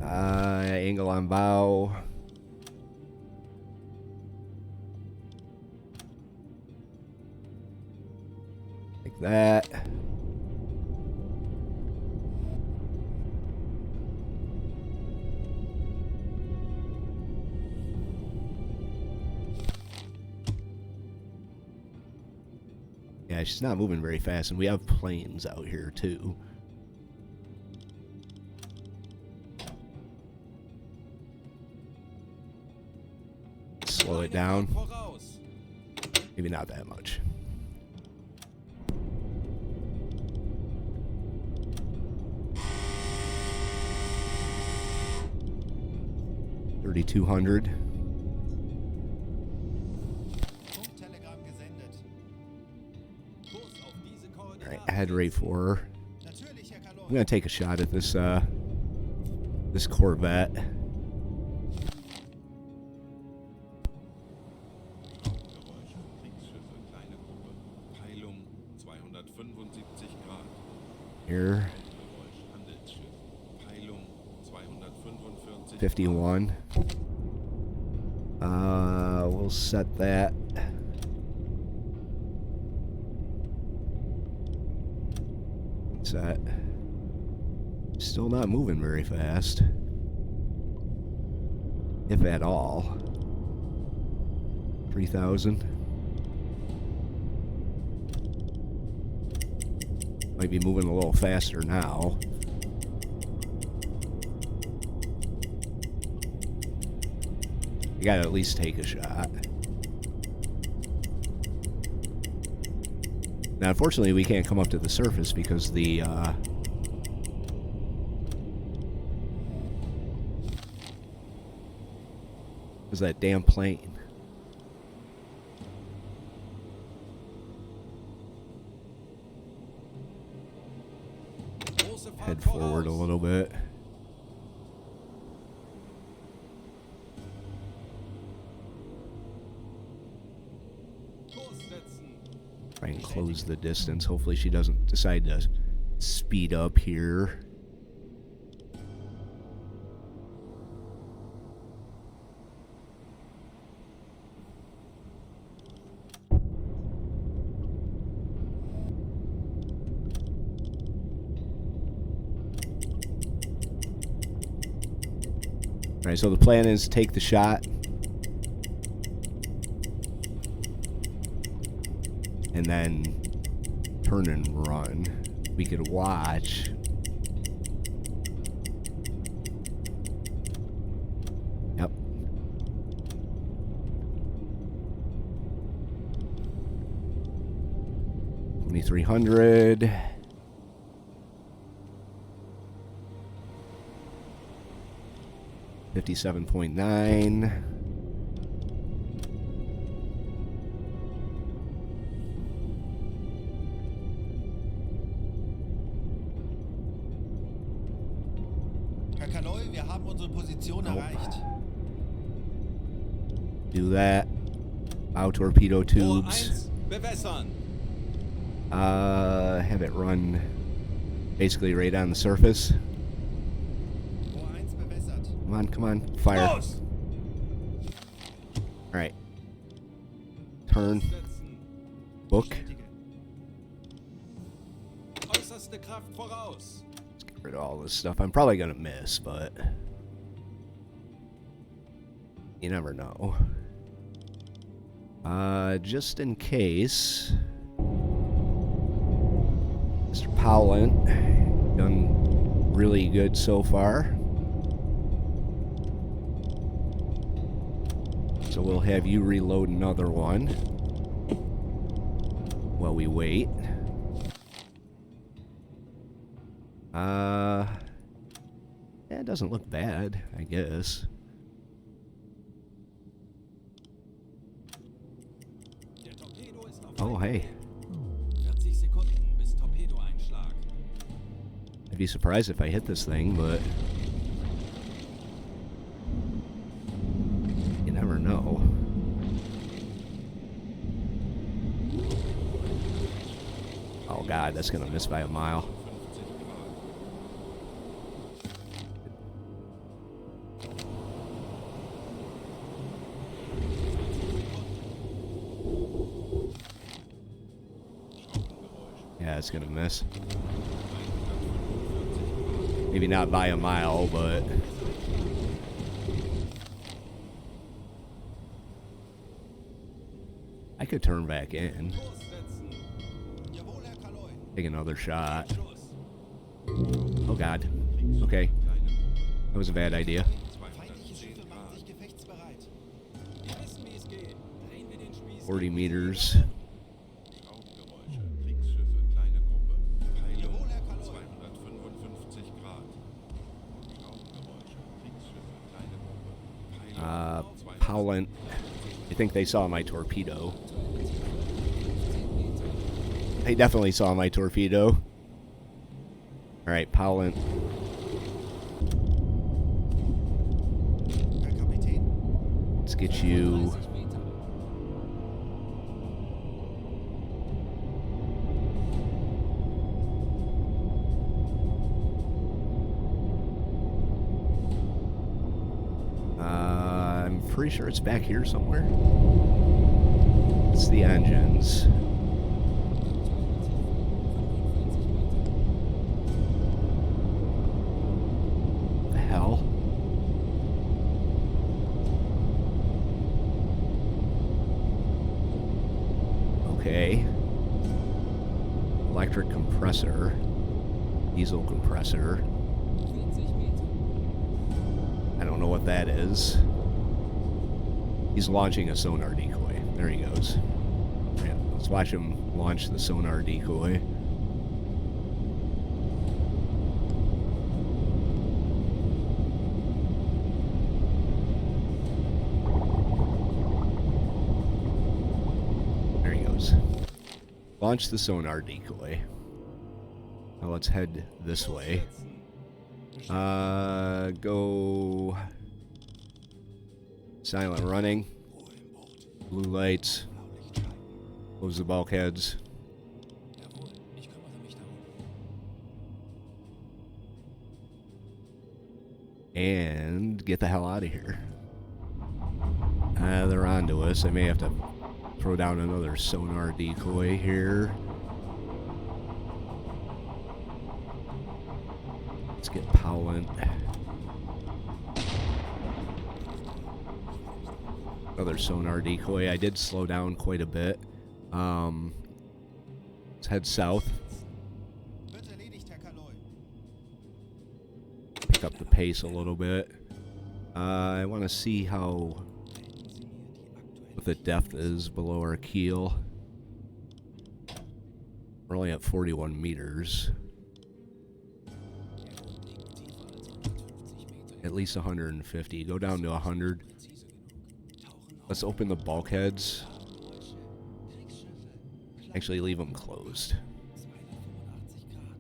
Kanoi. Angle on bow. Like that. Yeah, she's not moving very fast, and we have planes out here too. Slow it down. Voraus. Maybe not that much. $3,200. Funktelegramm gesendet. Kurs auf diese Koordinaten. Alright, I had rate for her. Natürlich, Herr I'm Kalon. gonna take a shot at this this Corvette. Geräusche, Kriegsschiffe, kleine Gruppe. Peilung 275 Grad. Here, Geräusch, Handelsschiff. Peilung 245 51. We'll set that. Set. Still not moving very fast. If at all. 3,000. Might be moving a little faster now. You gotta at least take a shot. Now, unfortunately, we can't come up to the surface because the is that damn plane. Große Fahrt Head forward a voraus. little bit. Kurs setzen. Try and close the distance. Hopefully she doesn't decide to speed up here. Alright, so the plan is take the shot. And then turn and run. We could watch. Yep. $2,300. $57.9. Herr Kaloi, wir haben unsere Position erreicht. Do that. Bow torpedo Rohr tubes. 1 bewässern. Have it run basically right on the surface. Rohr 1 bewässert. Come on, come on. Fire. Los! Alright. Turn. Setzen. Book. Bestätige. Äußerste Kraft voraus. Let's get rid of all this stuff. I'm probably gonna miss, but you never know. Just in case, Mr. Powlett done really good so far. So we'll have you reload another one while we wait. Yeah, it doesn't look bad, I guess. Der Torpedo ist auf Oh, hey. 40 Sekunden bis Torpedoeinschlag. I'd be surprised if I hit this thing, but you never know. Oh god, that's gonna miss by a mile. 50 Grad. Yeah, it's gonna miss. Maybe not by a mile, but I could turn back in. Kurs setzen. Take another shot. Oh god. Okay. That was a bad idea. Feindliche Schiffe machen sich gefechtsbereit. Wir wissen, wie es geht. Drehen wir den Spieß. 40 meters. Rauchgeräusche. Kriegsschiffe, kleine Gruppe. Peilung Jawohl, Herr Kaloi. 255 Grad. Rauchgeräusche. Kriegsschiffe, kleine Gruppe. Peilung Howland. I think they saw my torpedo. They definitely saw my torpedo. Alright, Howland. Herr Kapitän. Let's get you. 30 Meter. I'm pretty sure it's back here somewhere. It's the engines. The hell? Okay. Electric compressor. Diesel compressor. 40 Meter. I don't know what that is. He's launching a sonar decoy. There he goes. Yeah, let's watch him launch the sonar decoy. There he goes. Launch the sonar decoy. Now let's head this way. Go silent running. Blue lights. Close the bulkheads. Jawohl, ich kümmere mich darum. And get the hell out of here. They're onto us. I may have to throw down another sonar decoy here. Let's get Powlant. Another sonar decoy. I did slow down quite a bit. Let's head south. Wird erledigt, Herr Kaloi. Pick up the pace a little bit. I want to see how what the depth is below our keel. We're only at 41 meters. At least 150. Go down to 100. Let's open the bulkheads. Actually, leave them closed. 285 Grad.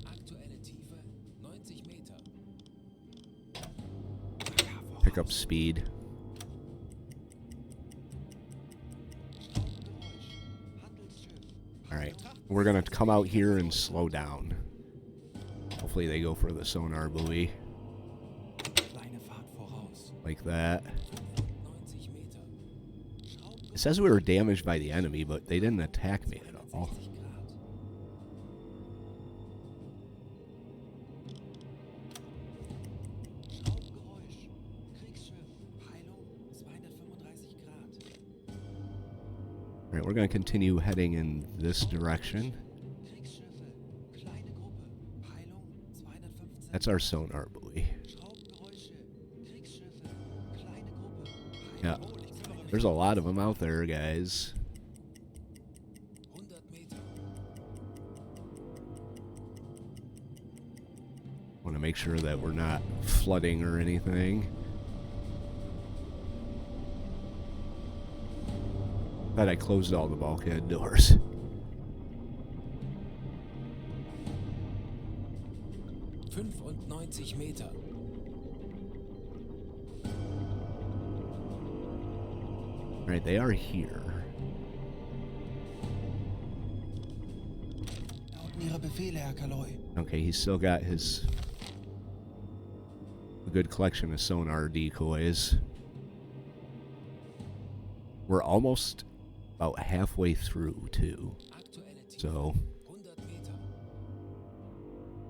Aktuelle Tiefe 90 Meter. Pick up speed. Alright. We're going to come out here and slow down. Hopefully they go for the sonar buoy. Kleine Fahrt voraus. Like that. 90 Meter. It says we were damaged by the enemy, but they didn't attack me at all. 60 Grad. Schraubengeräusch. Kriegsschiff. Peilung 235 Grad. Alright, we're going to continue heading in this direction. Kriegsschiffe. Kleine Gruppe. Peilung 215. That's our sonar buoy. Schraubengeräusche. Kriegsschiffe. Kleine Gruppe. Yeah. Peilung There's a lot of them out there, guys. 100 Meter. Want to make sure that we're not flooding or anything. Thought I closed all the bulkhead doors. Fünfundneunzig Meter. Alright, they are here. Lauten Ihre Befehle, Herr Kaloi. Okay, he's still got his a good collection of sonar decoys. We're almost about halfway through, too. Aktuelle Tiefe So 100 Meter.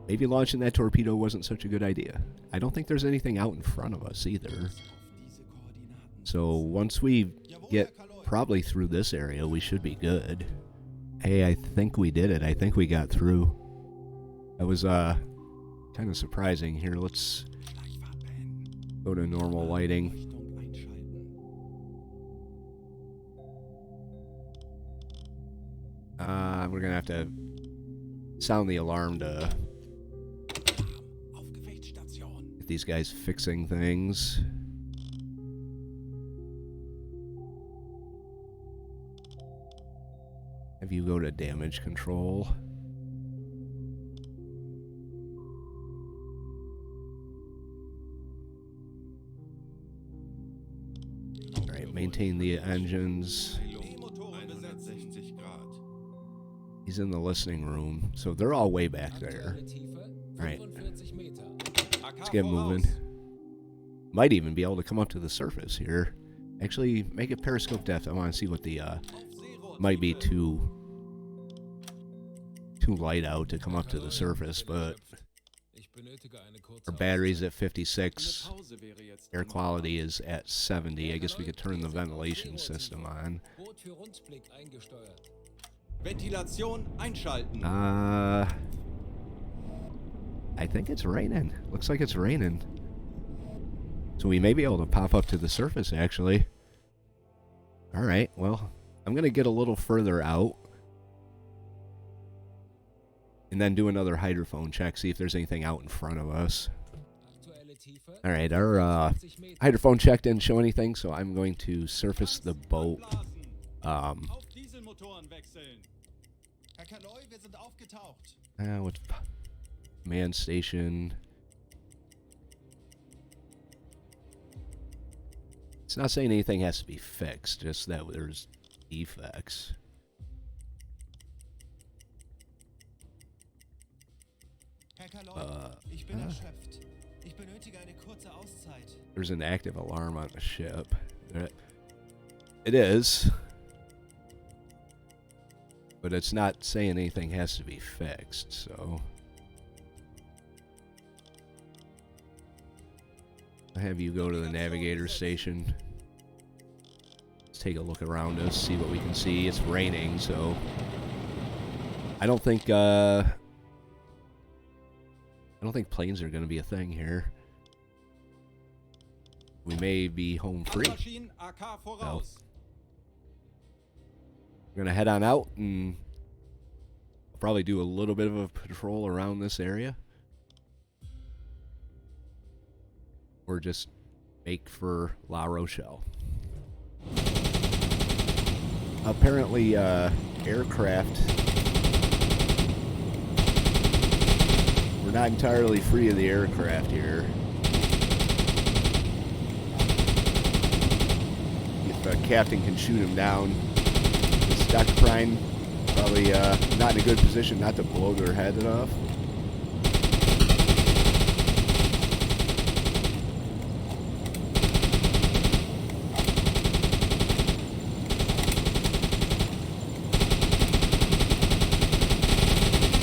maybe launching that torpedo wasn't such a good idea. I don't think there's anything out in front of us either. Auf diese Koordinaten. So once we Jawohl, get Herr Kaloi. probably through this area, we should be good. Hey, I think we did it. I think we got through. That was kind of surprising. Here, let's go to normal lighting. Richtung einschalten. We're gonna have to sound the alarm to Aufgewechtstation. get these guys fixing things. Have you go to damage control. Alright, maintain the engines. Peilung 160 Grad. He's in the listening room, so they're all way back there. Aktuelle Tiefe Right. 45 Meter. Let's get moving. Might even be able to come up to the surface here. Actually, make it periscope depth. I want to see what the might be too light out to come up to the surface, but Ich benötige eine kurze our battery's at Eine 56. Pause wäre jetzt Air angebracht. quality is at 70. I guess we could turn the ventilation system on. Boot für Rundblick eingesteuert. Ventilation einschalten. I think it's raining. Looks like it's raining. So we may be able to pop up to the surface, actually. Alright, well, I'm going to get a little further out. And then do another hydrophone check, see if there's anything out in front of us. Aktuelle Tiefe Alright, our 50 Meter. hydrophone check didn't show anything, so I'm going to surface the boat. Auf Dieselmotoren wechseln. Herr Kanoy, wir sind aufgetaucht. What's command station? It's not saying anything has to be fixed, just that there's defects. Herr Kaloy, ich bin erschöpft. Ich benötige eine kurze Auszeit. There's an active alarm on the ship. It is. But it's not saying anything has to be fixed, so. I'll have you go to the navigator station. Let's take a look around us, see what we can see. It's raining, so. I don't think planes are going to be a thing here. We may be home free. Maschinen AK voraus. We're going to head on out and probably do a little bit of a patrol around this area. Or just make for La Rochelle. Apparently, aircraft. We're not entirely free of the aircraft here. If a captain can shoot him down, this Dr. Prine probably not in a good position not to blow their head off.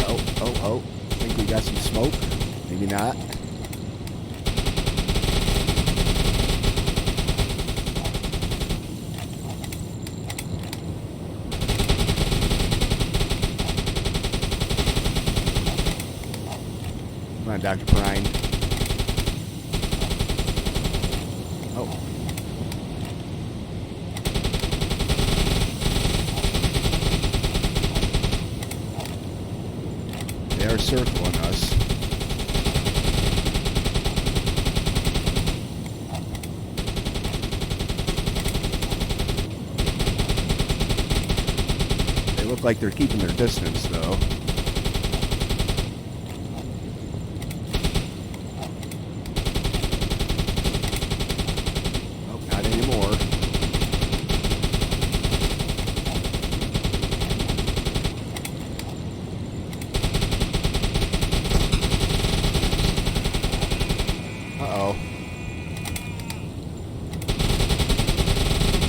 Oh. I think we got some smoke. Maybe not. Come on, Dr. Prine. Oh. They are circling us. They look like they're keeping their distance, though. Oh, not anymore. Uh-oh.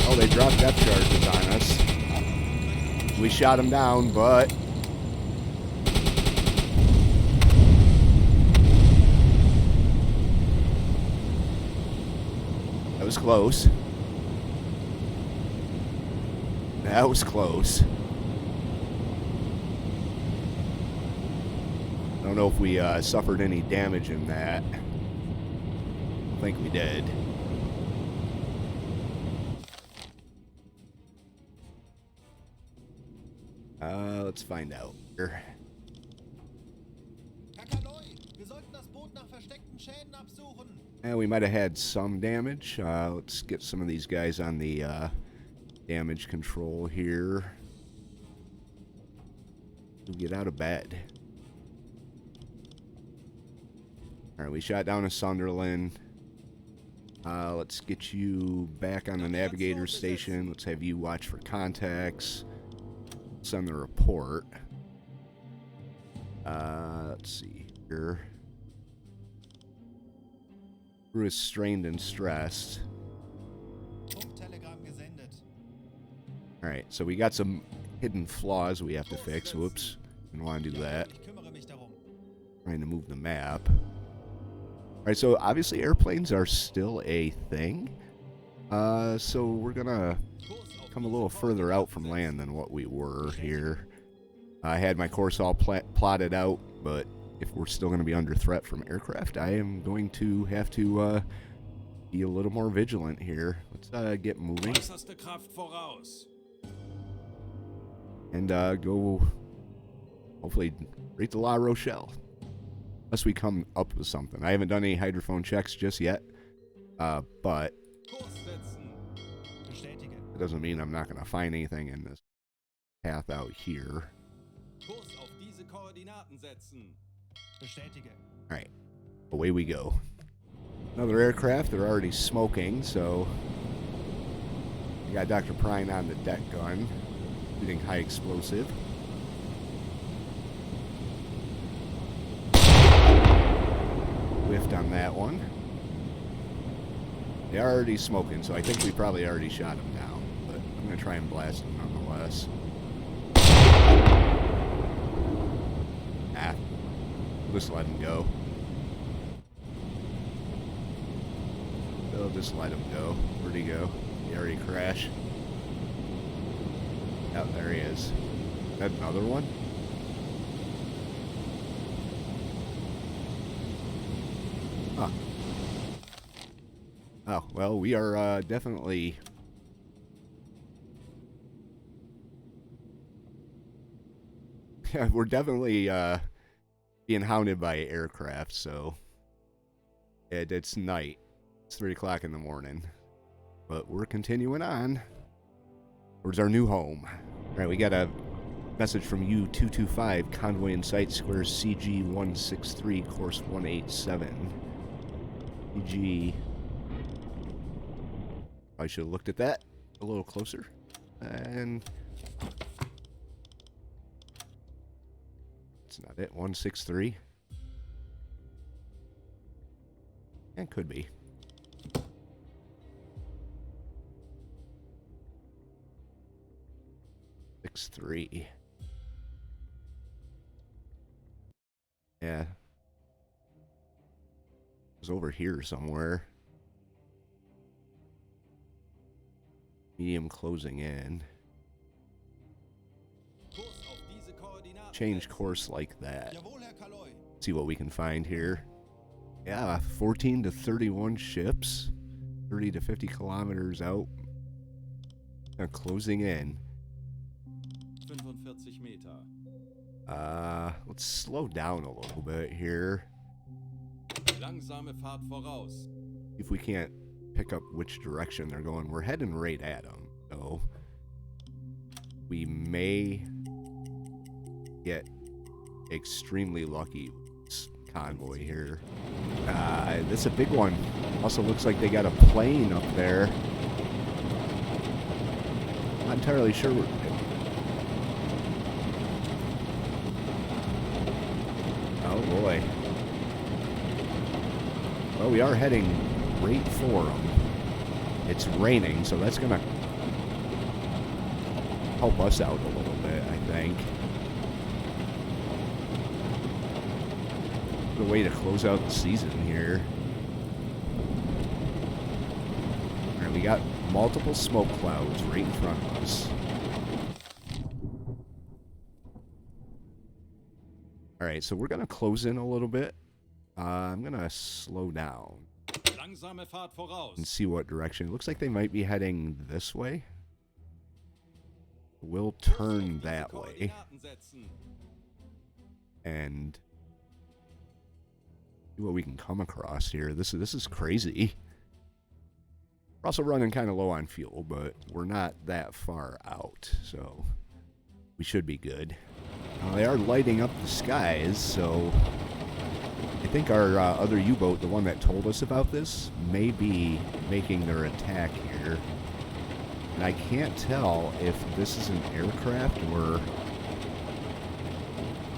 Oh, they dropped depth charges on us. We shot them down, but... That was close. That was close. don't know if we suffered any damage in that. I don't think we did. Let's find out here. Herr Kaloi, wir sollten das Boot nach versteckten Schäden absuchen. And we might have had some damage. Let's get some of these guys on the damage control here. We'll get out of bed. Alright, we shot down a Sunderland. Let's get you back on the navigator station. Let's have you watch for contacts. Send the report. Let's see here. Crew is strained and stressed. Funktelegramm gesendet. Alright, so we got some hidden flaws we have to fix. Whoops. Didn't want to do that. Ich kümmere mich darum. Trying to move the map. Alright, so obviously airplanes are still a thing. So we're gonna come a little further out from land than what we were here. I had my course all plotted out, but if we're still going to be under threat from aircraft, I am going to have to be a little more vigilant here. Let's get moving. Äußerste Kraft voraus. And go, hopefully, right to La Rochelle. Unless we come up with something. I haven't done any hydrophone checks just yet, but Kurs setzen. Bestätige. it doesn't mean I'm not going to find anything in this path out here. Kurs auf diese Koordinaten setzen. Bestätige. Alright, away we go. Another aircraft, they're already smoking, so we got Dr. Prine on the deck gun, shooting high explosive. Whiffed on that one. They're already smoking, so I think we probably already shot them down, but I'm going to try and blast them nonetheless. We'll just let him go. They'll just let him go. Where'd he go? He already crashed. Oh, there he is. Is that another one? Huh. Oh, well, we are definitely... Yeah, we're definitely being hounded by aircraft, so it's night. It's 3 o'clock in the morning. But we're continuing on towards our new home. Alright, we got a message from U-225, convoy in sight, square CG-163, course 187. CG... I should have looked at that a little closer. And... that's not it. 163. It could be. Six three. Yeah. It was over here somewhere. Medium closing in. Change course like that. Jawohl, Herr Kaloi. See what we can find here. Yeah, 14 to 31 ships. 30 to 50 kilometers out. Closing in. 45 Meter. Let's slow down a little bit here. Langsame Fahrt voraus. See if we can't pick up which direction they're going. We're heading right at them, so we may get extremely lucky with this convoy here. This is a big one. Also looks like they got a plane up there. Not entirely sure. Oh boy. Well, we are heading right for them. It's raining, so that's gonna help us out a little bit, I think. A way to close out the season here. Alright, we got multiple smoke clouds right in front of us. Alright, so we're going to close in a little bit. I'm going to slow down Langsame Fahrt voraus. and see what direction. It looks like they might be heading this way. We'll turn that way Koordinaten setzen. and see what we can come across here. This is crazy. We're also running kind of low on fuel, but we're not that far out, so we should be good. They are lighting up the skies, so I think our other U-boat, the one that told us about this, may be making their attack here. And I can't tell if this is an aircraft or...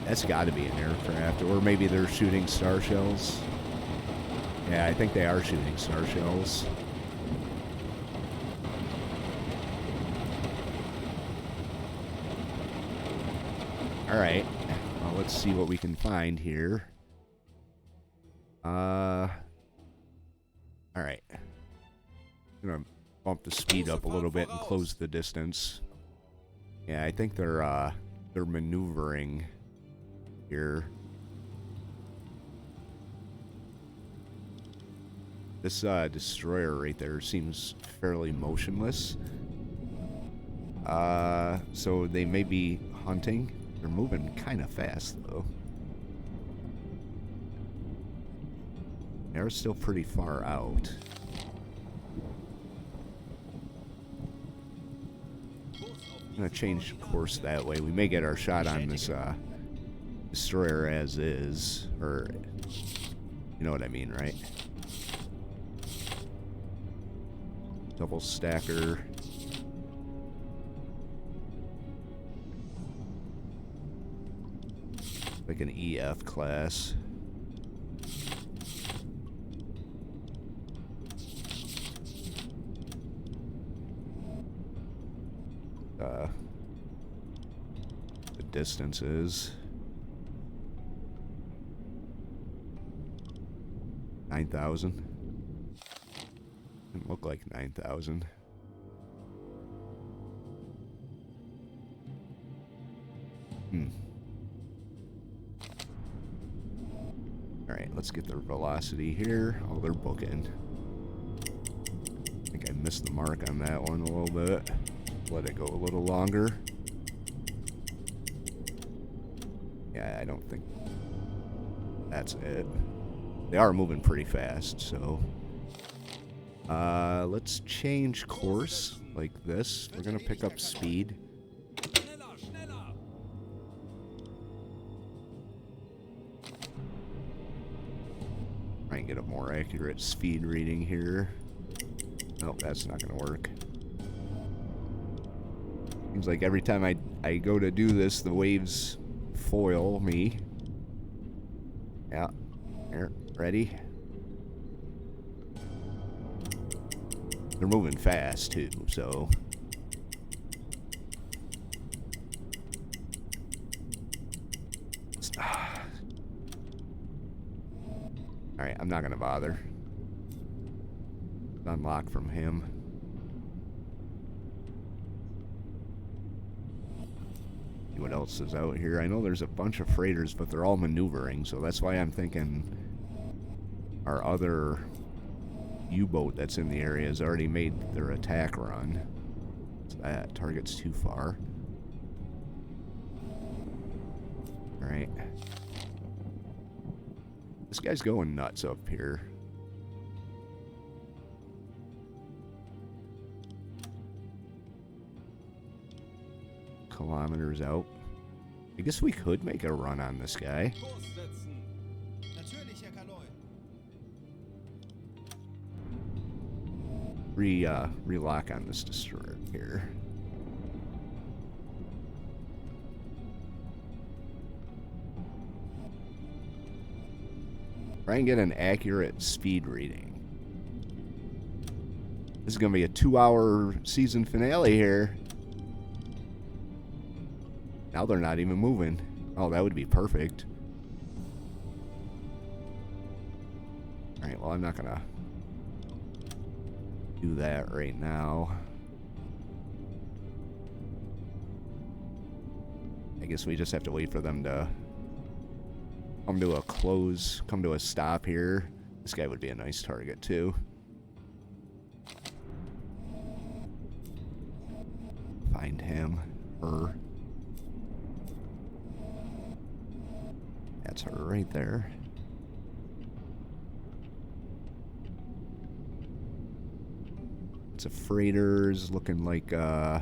That's got to be an aircraft, or maybe they're shooting star shells. Yeah, I think they are shooting star shells. Alright, well, let's see what we can find here. Alright. I'm gonna bump the speed up a little bit and close the distance. Yeah, I think they're maneuvering here. This destroyer right there seems fairly motionless. So they may be hunting. They're moving kind of fast, though. They're still pretty far out. I'm going to change course that way. We may get our shot on this destroyer as is. Or, you know what I mean, right? Double stacker. Like an EF class. The distance is 9,000. Didn't look like 9,000. Alright, let's get their velocity here. Oh, they're booking. I think I missed the mark on that one a little bit. Let it go a little longer. Yeah, I don't think that's it. They are moving pretty fast, so... let's change course like this. We're gonna pick up speed. Schneller, schneller. Try and get a more accurate speed reading here. Nope, that's not gonna work. Seems like every time I go to do this, the waves foil me. Yeah. Here, ready? They're moving fast, too, so... Alright, I'm not gonna bother. Unlock from him. See what else is out here. I know there's a bunch of freighters, but they're all maneuvering, so that's why I'm thinking our other U-boat that's in the area has already made their attack run. So that target's too far. Alright. This guy's going nuts up here. Kilometers out. I guess we could make a run on this guy. Kurs setzen. Natürlich, Herr Kaloi. Relock on this destroyer here. Try and get an accurate speed reading. This is going to be a 2-hour season finale here. Now they're not even moving. Oh, that would be perfect. Alright, well, I'm not going to do that right now. I guess we just have to wait for them to come to a stop here. This guy would be a nice target too. Find him. Her. That's her right there. It's a freighters looking like yeah.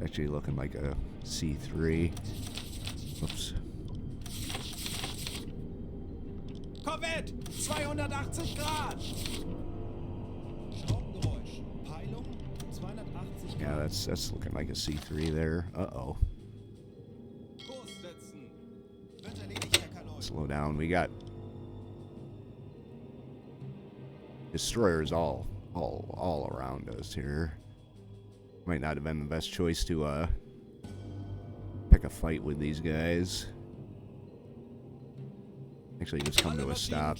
Actually looking like a C3. Oops. Korvette! 280 Grad! Schraubengeräusch. Peilung 280 Yeah, that's looking like a C3 there. Uh-oh. Kurs setzen! Wird erledigt, Herr Kanoi. Slow down. We got destroyers all around us here. Might not have been the best choice to pick a fight with these guys. Actually, just come to a stop.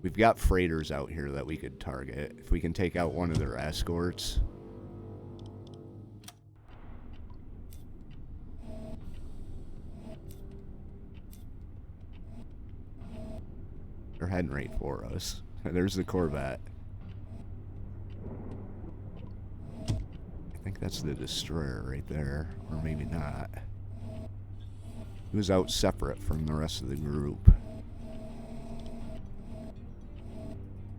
We've got freighters out here that we could target. If we can take out one of their escorts. They're heading right for us. There's the Corvette. I think that's the destroyer right there. Or maybe not. He was out separate from the rest of the group.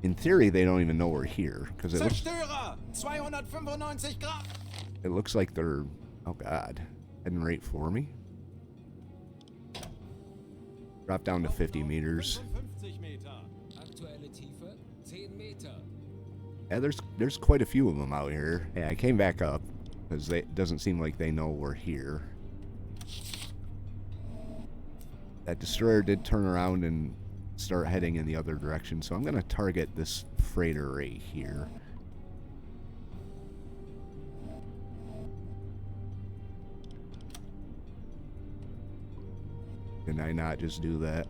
In theory, they don't even know we're here. Because Zerstörer! 295 Grad! it looks like they're... Oh, God. Heading right for me. Drop down to 50 meters. 55 Meter. Aktuelle Tiefe 10 Meter. Yeah, there's quite a few of them out here. Yeah, I came back up because it doesn't seem like they know we're here. That destroyer did turn around and start heading in the other direction, so I'm going to target this freighter right here. Can I not just do that?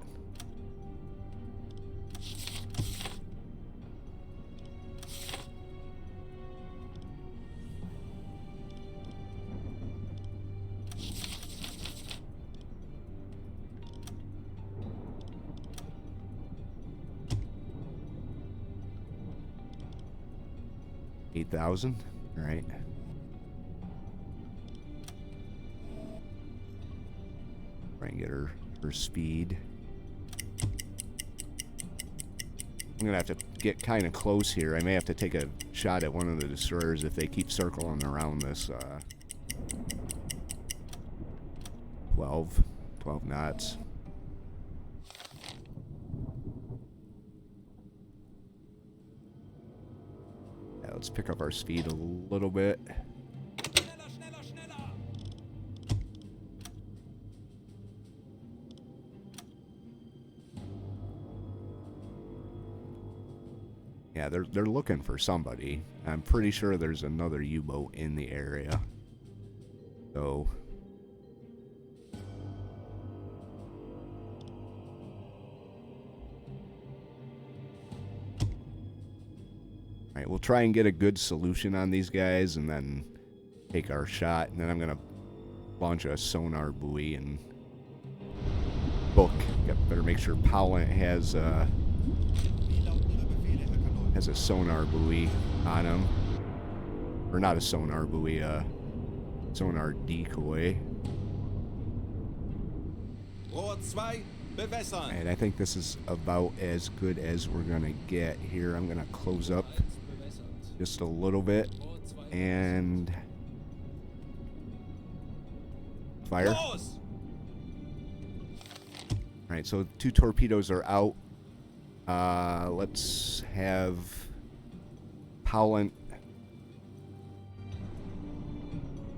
$8,000. All right. Try and get her speed. I'm gonna have to get kind of close here. I may have to take a shot at one of the destroyers if they keep circling around this 12 knots. Yeah, let's pick up our speed a little bit. Schneller, schneller, schneller! Yeah, they're looking for somebody. I'm pretty sure there's another U-boat in the area. So alright, we'll try and get a good solution on these guys and then take our shot, and then I'm gonna launch a sonar buoy and book. Better make sure Powlant has Wie lauten Ihre Befehle, Herr Kanoi? has a sonar buoy on him. Or not a sonar buoy, sonar decoy. Rohr 2, bewässern! And I think this is about as good as we're gonna get here. I'm gonna close up just a little bit and fire. Los! Alright, so 2 torpedoes are out. Let's have Powlant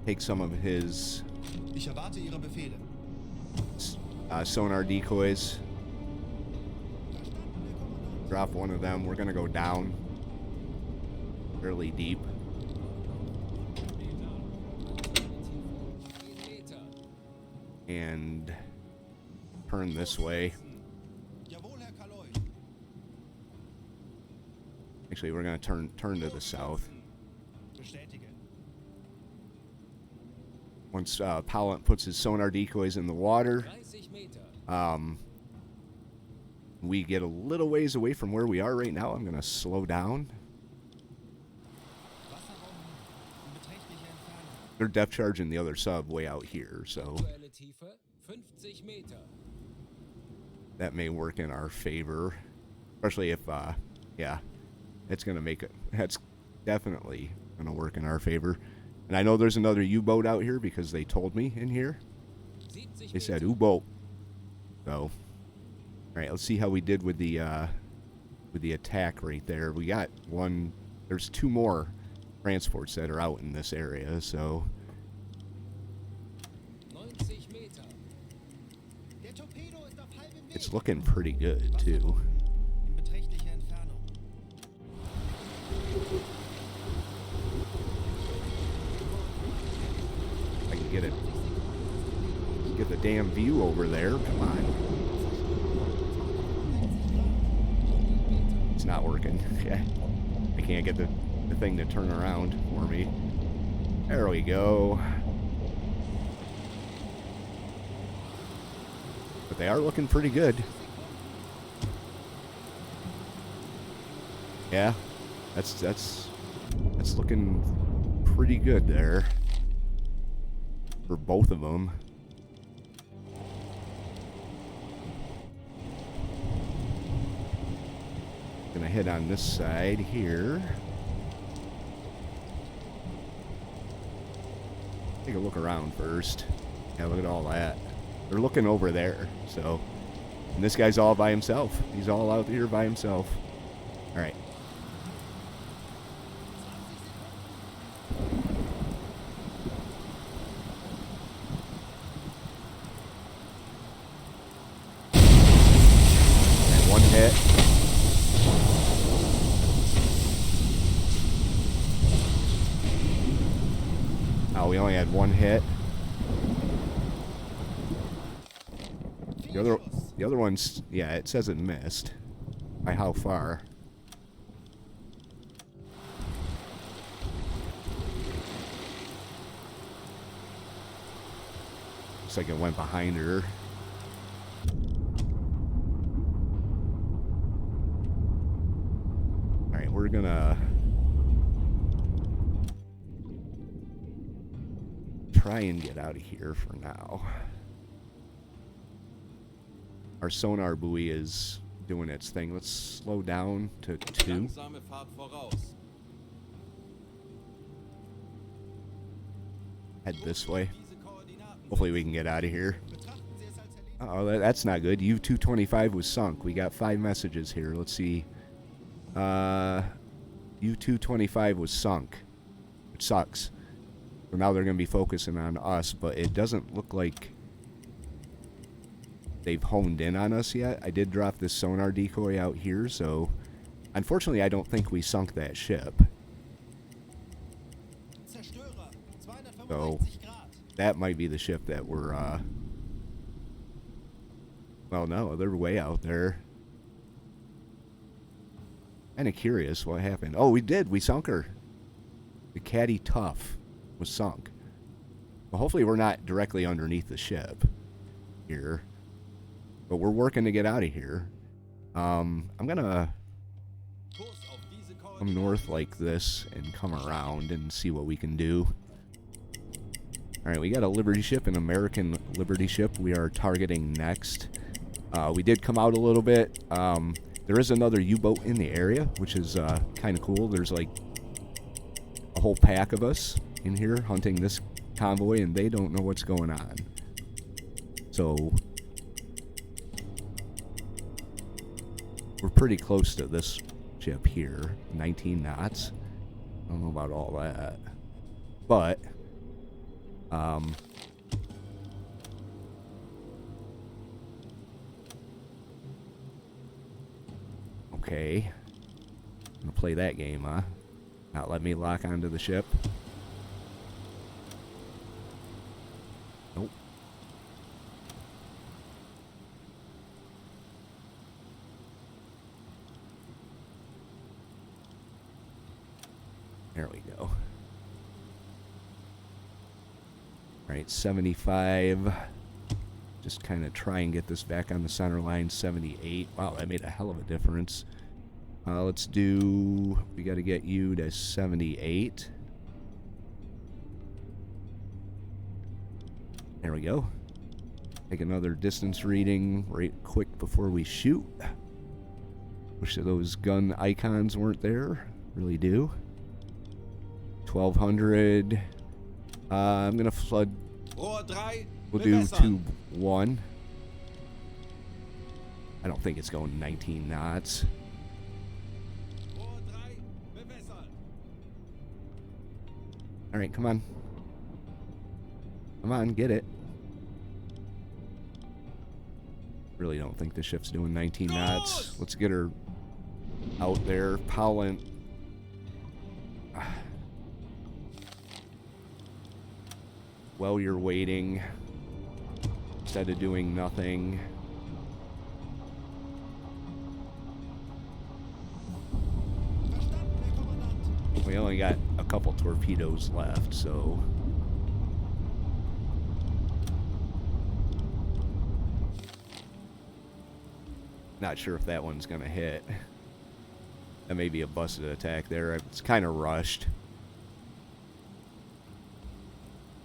take some of his Ich erwarte Ihre Befehle. sonar decoys. Drop one of them. We're gonna go down fairly deep. and turn this way. Jawohl, Herr Kaloi. Actually, we're going to turn to the south. Bestätige. Once Pallant puts his sonar decoys in the water, 30 Meter. we get a little ways away from where we are right now. I'm going to slow down. Wasserraum in beträchtlicher Entfernung. They're depth charging the other sub way out here, so Aktuelle Tiefe 50 Meter. that may work in our favor. Especially if, yeah, it's going to make it. That's definitely going to work in our favor. And I know there's another U-boat out here because they told me in here. 70 They said Meter. U-boat. So, all right, let's see how we did with the attack right there. We got one. There's two more transports that are out in this area, so 90 Meter. Der Torpedo ist auf halbem Weg. it's looking pretty good too. In beträchtlicher Entfernung. I can get it. Get the damn view over there. Come on. It's not working. I can't get the thing to turn around for me. There we go. But they are looking pretty good. Yeah, that's looking pretty good there for both of them. Gonna hit on this side here. Take a look around first. Yeah, look at all that. They're looking over there, so. And this guy's all by himself. He's all out here by himself. All right. And one hit. Oh, we only had one hit. The other one's, yeah, it says it missed. By how far? Looks like it went behind her. Alright, we're gonna try and get out of here for now. Our sonar buoy is doing its thing. Let's slow down to 2. Langsame Fahrt voraus. Head this way. Diese Koordinaten. Hopefully we can get out of here. Betrachten Sie es als erledigt. Oh, that's not good. U-225 was sunk. We got 5 messages here. Let's see. U-225 was sunk, which sucks. So now they're going to be focusing on us, but it doesn't look like they've honed in on us yet. I did drop this sonar decoy out here, so unfortunately I don't think we sunk that ship. Zerstörer. So 285 Grad. that might be the ship that we're, well, no, they're way out there. Kind of curious what happened. Oh, we did. We sunk her. The Caddy Tough was sunk. Well, hopefully we're not directly underneath the ship here. But we're working to get out of here. I'm going to Kurs auf diese come north like this and come around and see what we can do. All right, we got a Liberty ship, an American Liberty ship we are targeting next. We did come out a little bit. There is another U-boat in the area, which is kind of cool. There's like a whole pack of us in here hunting this convoy, and they don't know what's going on. So we're pretty close to this ship here, 19 knots. I don't know about all that, but okay. I'm gonna play that game, huh? Not let me lock onto the ship. Nope. There we go. Alright, 75. Just kind of try and get this back on the center line. 78. Wow, that made a hell of a difference. Let's do... We got to get you to 78. There we go. Take another distance reading right quick before we shoot. Wish that those gun icons weren't there. Really do. 1200. I'm going to flood. Rohr 3, We'll do bewässern. tube 1. I don't think it's going 19 knots. Rohr 3, bewässern. Alright, come on. Come on, get it. Really don't think the ship's doing 19 knots. Let's get her out there. Powell. While you're waiting, instead of doing nothing. Verstanden, Herr Kommandant. We only got a couple torpedoes left, so... Not sure if that one's gonna hit. That may be a busted attack there. It's kind of rushed.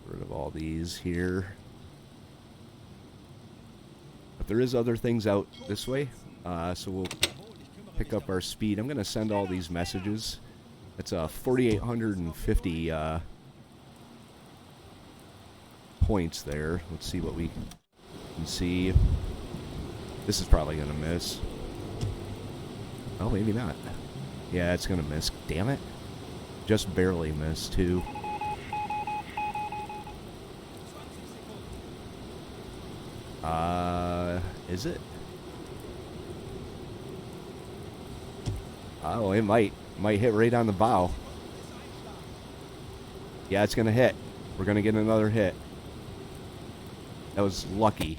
Rid of all these here. But there is other things out this way, so we'll pick up our speed. I'm gonna send all these messages. It's 4,850 points there. Let's see what we can see. This is probably gonna miss. Oh, maybe not. Yeah, it's gonna miss. Damn it. Just barely missed, too. Is it? Oh, it might hit right on the bow. Yeah, it's gonna hit. We're gonna get another hit. That was lucky.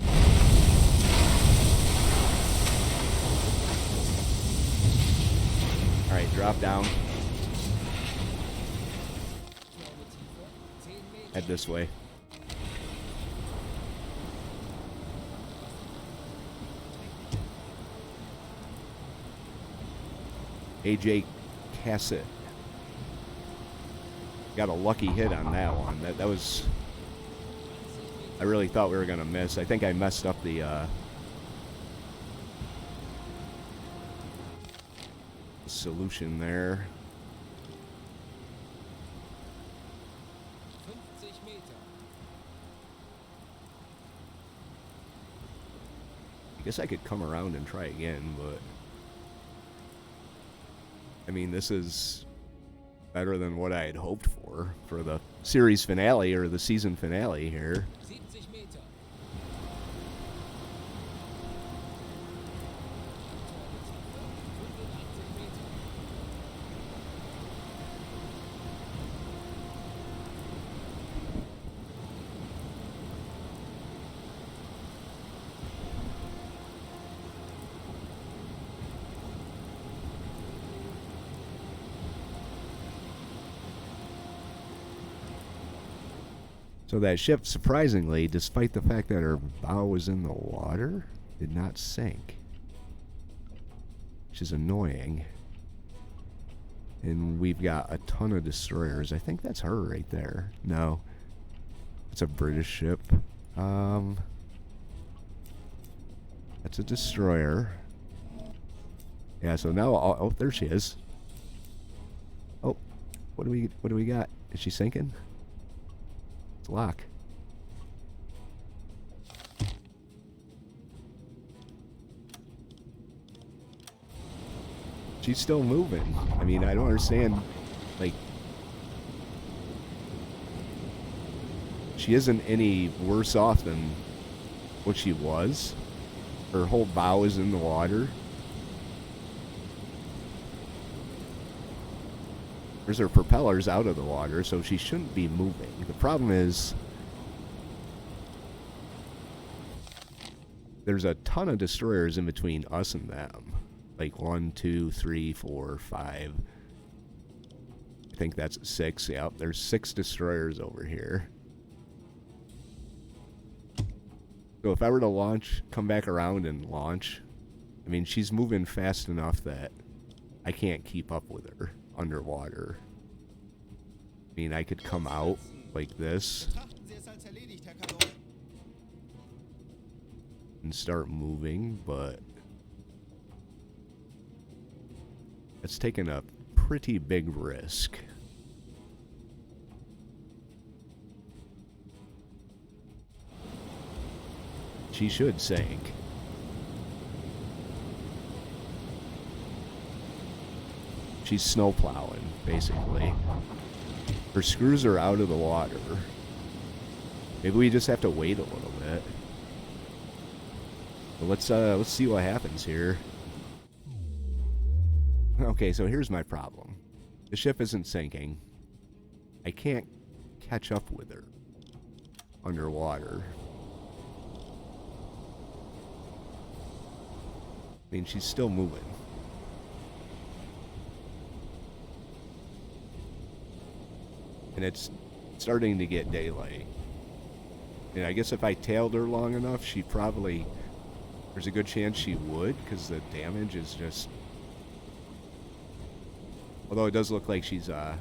Alright, drop down. Head this way. AJ Cassett. Got a lucky hit on that one. That was... I really thought we were going to miss. I think I messed up the solution there. 50 Meter. I guess I could come around and try again, but... I mean, this is better than what I had hoped for the series finale or the season finale here. 70 Meter. So that ship, surprisingly, despite the fact that her bow was in the water, did not sink. Which is annoying. And we've got a ton of destroyers. I think that's her right there. No. It's a British ship. That's a destroyer. Yeah, so now... Oh, there she is. Oh, what do we got? Is she sinking? Lock. She's still moving. I mean, I don't understand, like, she isn't any worse off than what she was. Her whole bow is in the water. There's her propellers out of the water, so she shouldn't be moving. The problem is there's a ton of destroyers in between us and them. Like 1, 2, 3, 4, 5. think that's 6. Yep, there's 6 destroyers over here. So if I were to launch, come back around and launch, I mean, she's moving fast enough that I can't keep up with her underwater. I mean, I could come out like this Betrachten Sie es als erledigt, Herr Kalor. and start moving, but it's taking a pretty big risk. She should sink. She's snowplowing, basically. Her screws are out of the water. Maybe we just have to wait a little bit. But let's see what happens here. Okay, so here's my problem. The ship isn't sinking. I can't catch up with her underwater. I mean, she's still moving. And it's starting to get daylight. And I guess if I tailed her long enough, she probably... There's a good chance she would, because the damage is just... Although it does look like she's kind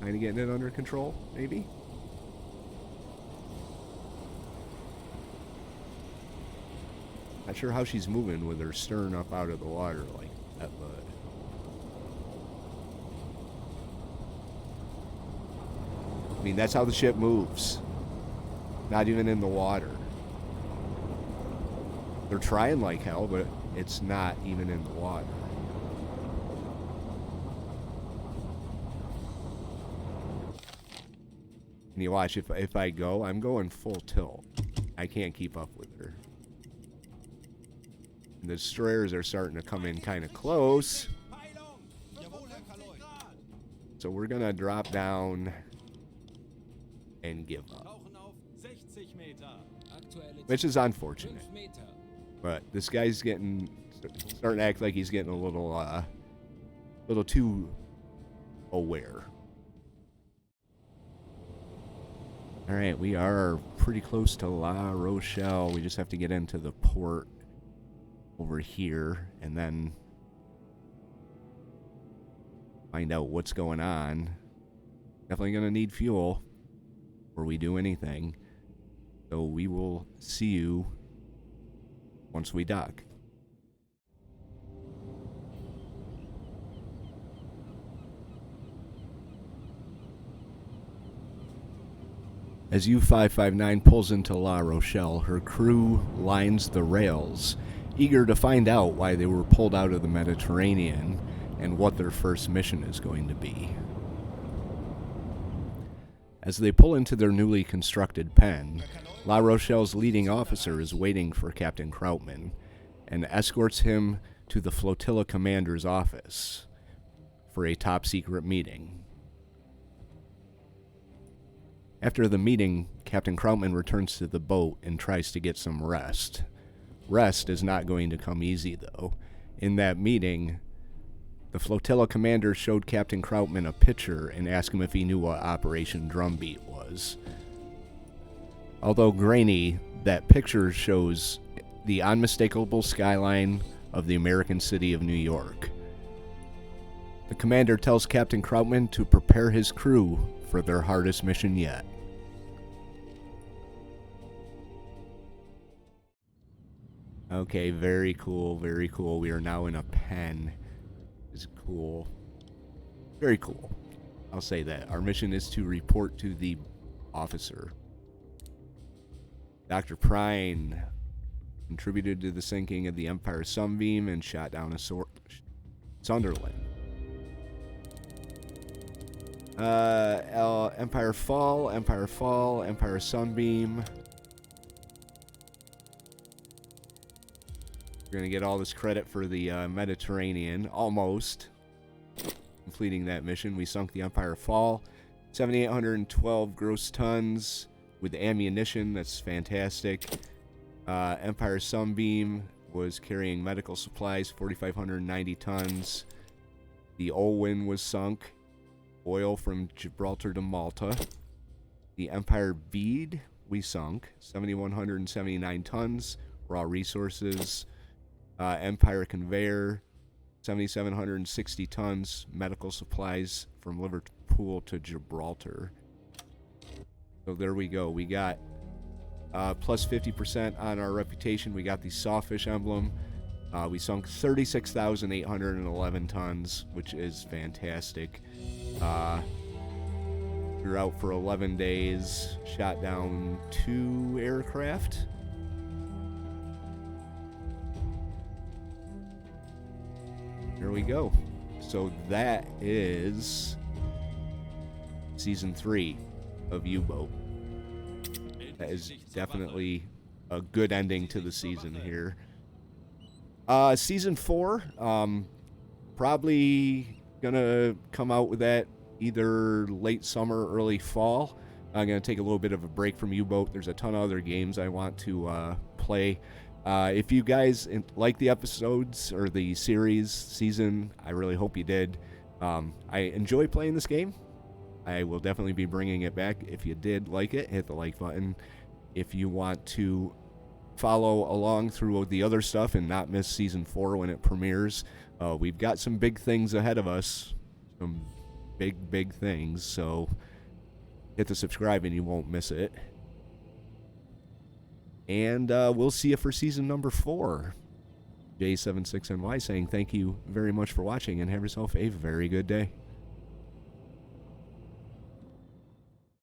of getting it under control, maybe? Not sure how she's moving with her stern up out of the water like that, but... I mean, that's how the ship moves. Not even in the water. They're trying like hell, but it's not even in the water. And you watch, if I go, I'm going full tilt. I can't keep up with her. And the destroyers are starting to come in kind of close. Jawohl, Herr Kalor. So we're going to drop down and give up. Tauchen auf 60 Meter. Aktuelle Which is unfortunate. 5 Meter. But this guy's starting to act like he's getting a little too aware. All right, we are pretty close to La Rochelle. We just have to get into the port over here and then find out what's going on. Definitely going to need fuel before we do anything. So we will see you once we dock. As U-559 pulls into La Rochelle, her crew lines the rails, eager to find out why they were pulled out of the Mediterranean and what their first mission is going to be. As they pull into their newly constructed pen, La Rochelle's leading officer is waiting for Captain Krautmann and escorts him to the flotilla commander's office for a top-secret meeting. After the meeting, Captain Krautmann returns to the boat and tries to get some rest. Rest is not going to come easy, though. In that meeting, the flotilla commander showed Captain Krautmann a picture and asked him if he knew what Operation Drumbeat was. Although grainy, that picture shows the unmistakable skyline of the American city of New York. The commander tells Captain Krautmann to prepare his crew for their hardest mission yet. Okay, very cool, very cool. We are now in a pen. Is cool. Very cool. I'll say that. Our mission is to report to the officer. Dr. Prine contributed to the sinking of the Empire Sunbeam and shot down a Sunderland. Empire Fall, Empire Fall, Empire Sunbeam. We're going to get all this credit for the Mediterranean, almost. Completing that mission, we sunk the Empire Fall. 7,812 gross tons with ammunition, that's fantastic. Empire Sunbeam was carrying medical supplies, 4,590 tons. The Olwyn was sunk. oil from Gibraltar to Malta. The Empire Bead, we sunk 7,179 tons, raw resources. Empire Conveyor, 7,760 tons, medical supplies from Liverpool to Gibraltar. So there we go. We got plus 50% on our reputation. We got the Sawfish emblem. We sunk 36,811 tons, which is fantastic. We were out for 11 days, shot down 2 aircraft. There we go. So that is season 3 of U-Boat. That is definitely a good ending to the season here. Season 4, probably gonna come out with that either late summer, early fall. I'm gonna take a little bit of a break from U-Boat. There's a ton of other games I want to play. If you guys like the episodes or the season, I really hope you did. I enjoy playing this game. I will definitely be bringing it back. If you did like it, hit the like button. If you want to follow along through the other stuff and not miss season 4 when it premieres, we've got some big things ahead of us. Some big things. So hit the subscribe and you won't miss it. And we'll see you for season number 4. J76NY saying thank you very much for watching and have yourself a very good day.